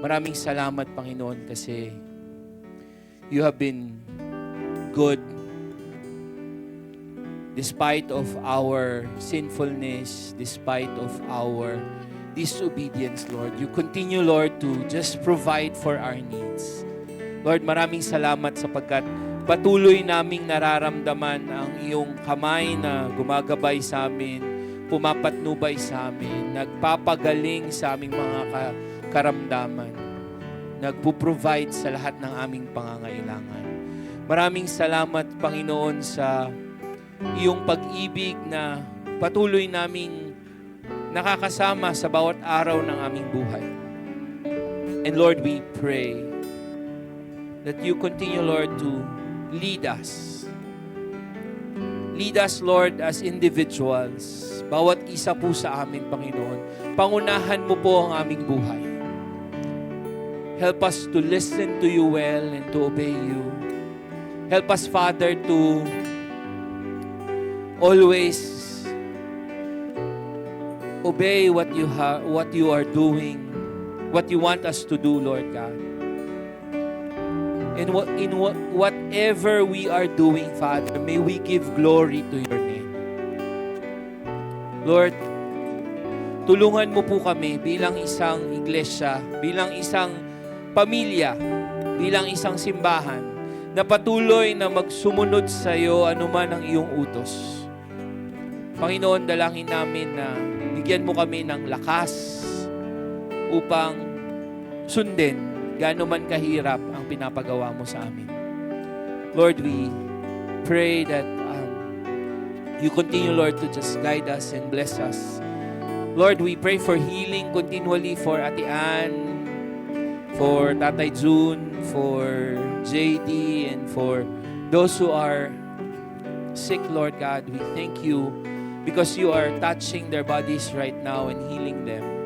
Maraming salamat, Panginoon, kasi you have been good despite of our sinfulness, despite of our disobedience, Lord. You continue, Lord, to just provide for our needs. Lord, maraming salamat sapagkat patuloy naming nararamdaman ang iyong kamay na gumagabay sa amin, pumapatnubay sa amin, nagpapagaling sa aming mga karamdaman, nagpo-provide sa lahat ng aming pangangailangan. Maraming salamat, Panginoon, sa iyong pag-ibig na patuloy naming nakakasama sa bawat araw ng aming buhay. And Lord, we pray that you continue, Lord, to lead us. Lead us, Lord, as individuals. Bawat isa po sa amin, Panginoon. Pangunahan mo po ang aming buhay. Help us to listen to you well and to obey you. Help us, Father, to always obey what you are doing, what you want us to do, Lord God. And whatever we are doing, Father, may we give glory to your name. Lord, tulungan mo po kami bilang isang iglesia, bilang isang pamilya, bilang isang simbahan, na patuloy na magsumunod sa iyo anuman ang iyong utos. Panginoon, dalangin namin na bigyan mo kami ng lakas upang sundin gaano man kahirap ang pinapagawa mo sa amin. Lord, we pray that you continue, Lord, to just guide us and bless us. Lord, we pray for healing continually for Ate Ann, for Tatay June, for JD, and for those who are sick, Lord God. We thank you because you are touching their bodies right now and healing them.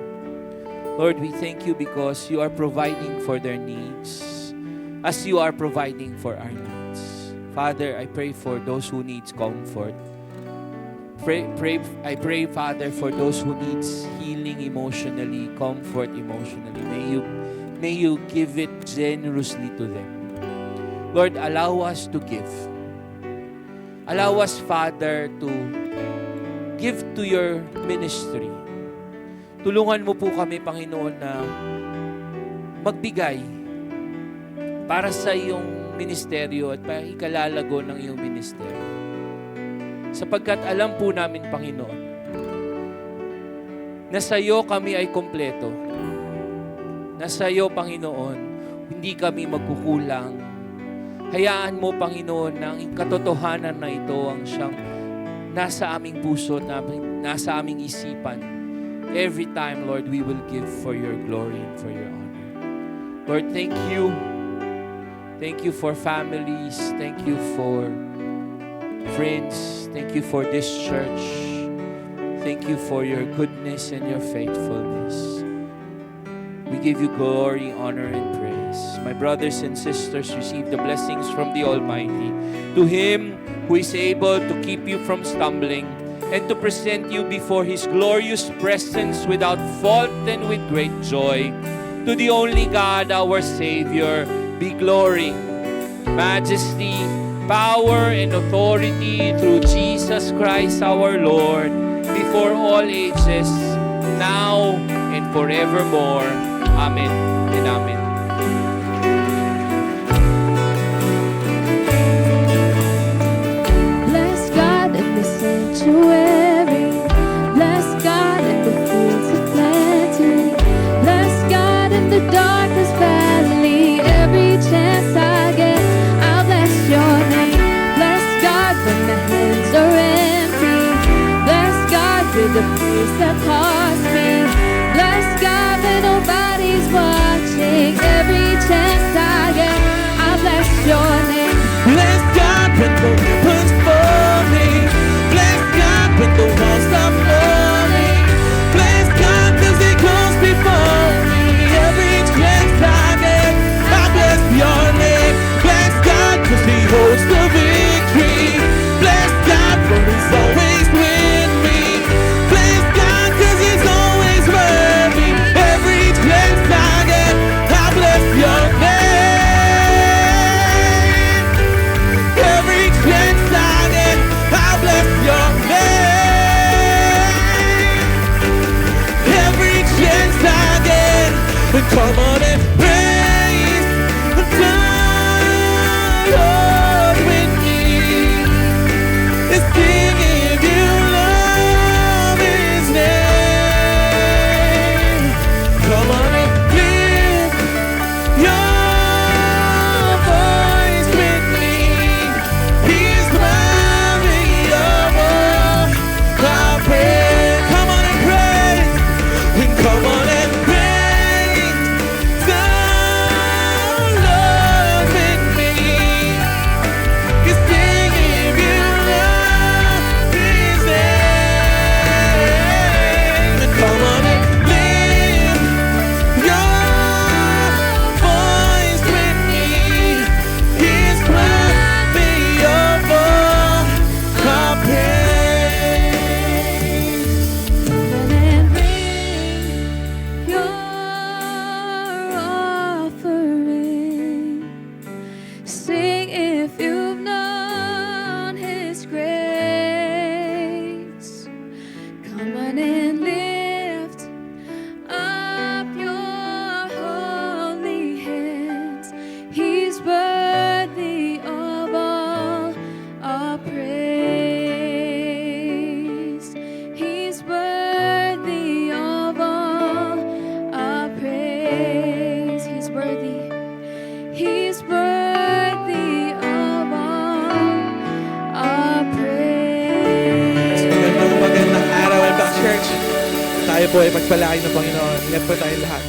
Lord, we thank you because you are providing for their needs as you are providing for our needs. Father, I pray for those who need comfort. I pray, Father, for those who needs healing emotionally, comfort emotionally. May you give it generously to them. Lord, allow us to give. Allow us, Father, to give to your ministry. Tulungan mo po kami, Panginoon, na magbigay para sa iyong ministeryo at para ikalalago ng iyong ministeryo. Sapagkat alam po namin, Panginoon, na sa iyo kami ay kompleto. Na sa iyo, Panginoon, hindi kami magkukulang. Hayaan mo, Panginoon, na ang katotohanan na ito ang siyang nasa aming puso, nasa aming isipan. Every time, Lord, we will give for your glory and for your honor. Lord, thank you. Thank you for families. Thank you for friends. Thank you for this church. Thank you for your goodness and your faithfulness. We give you glory, honor, and praise. My brothers and sisters, receive the blessings from the Almighty. To Him who is able to keep you from stumbling and to present you before His glorious presence without fault and with great joy. To the only God, our Savior, be glory, majesty, power, and authority through Jesus Christ our Lord, before all ages, now and forevermore. Amen and amen. Bless God in the sanctuary. Bless God in the fields of plenty. Bless God in the darkest valley. Every chance I get, I'll bless your name. Bless God when the hands are empty. Bless God with the praise that cost me. Bless God when nobody's watching. Every chance I get, I'll bless your name. Bless God when the weapons for me. Bless God when the walls stop falling. Bless God 'cause He goes before me. Every chance I get, I bless your name. Bless God 'cause He holds the victory. Bless God for He's always with me. Bless God 'cause He's always worthy. Every chance I get, I bless your name. Every chance I get, I bless your name. Every chance I get, come on and praise the Lord with me. Sing if you love His name. Come on and lift your voice with me. He's worthy of all our praise. Come on and praise. And come on and praise the Lord with me. You sing if you love His name. And come on and lift your voice with me. He's worthy of all our praise. And bring your offering. Sing if you've known His grace. Come on and lift up your holy hands. He's worthy of all our praise. He's worthy of all our praise. He's worthy. He's worthy of all our praise. Magandang araw, Impact Church. Tayo po ay pagpalain ng Panginoon. Ingat po tayo lahat.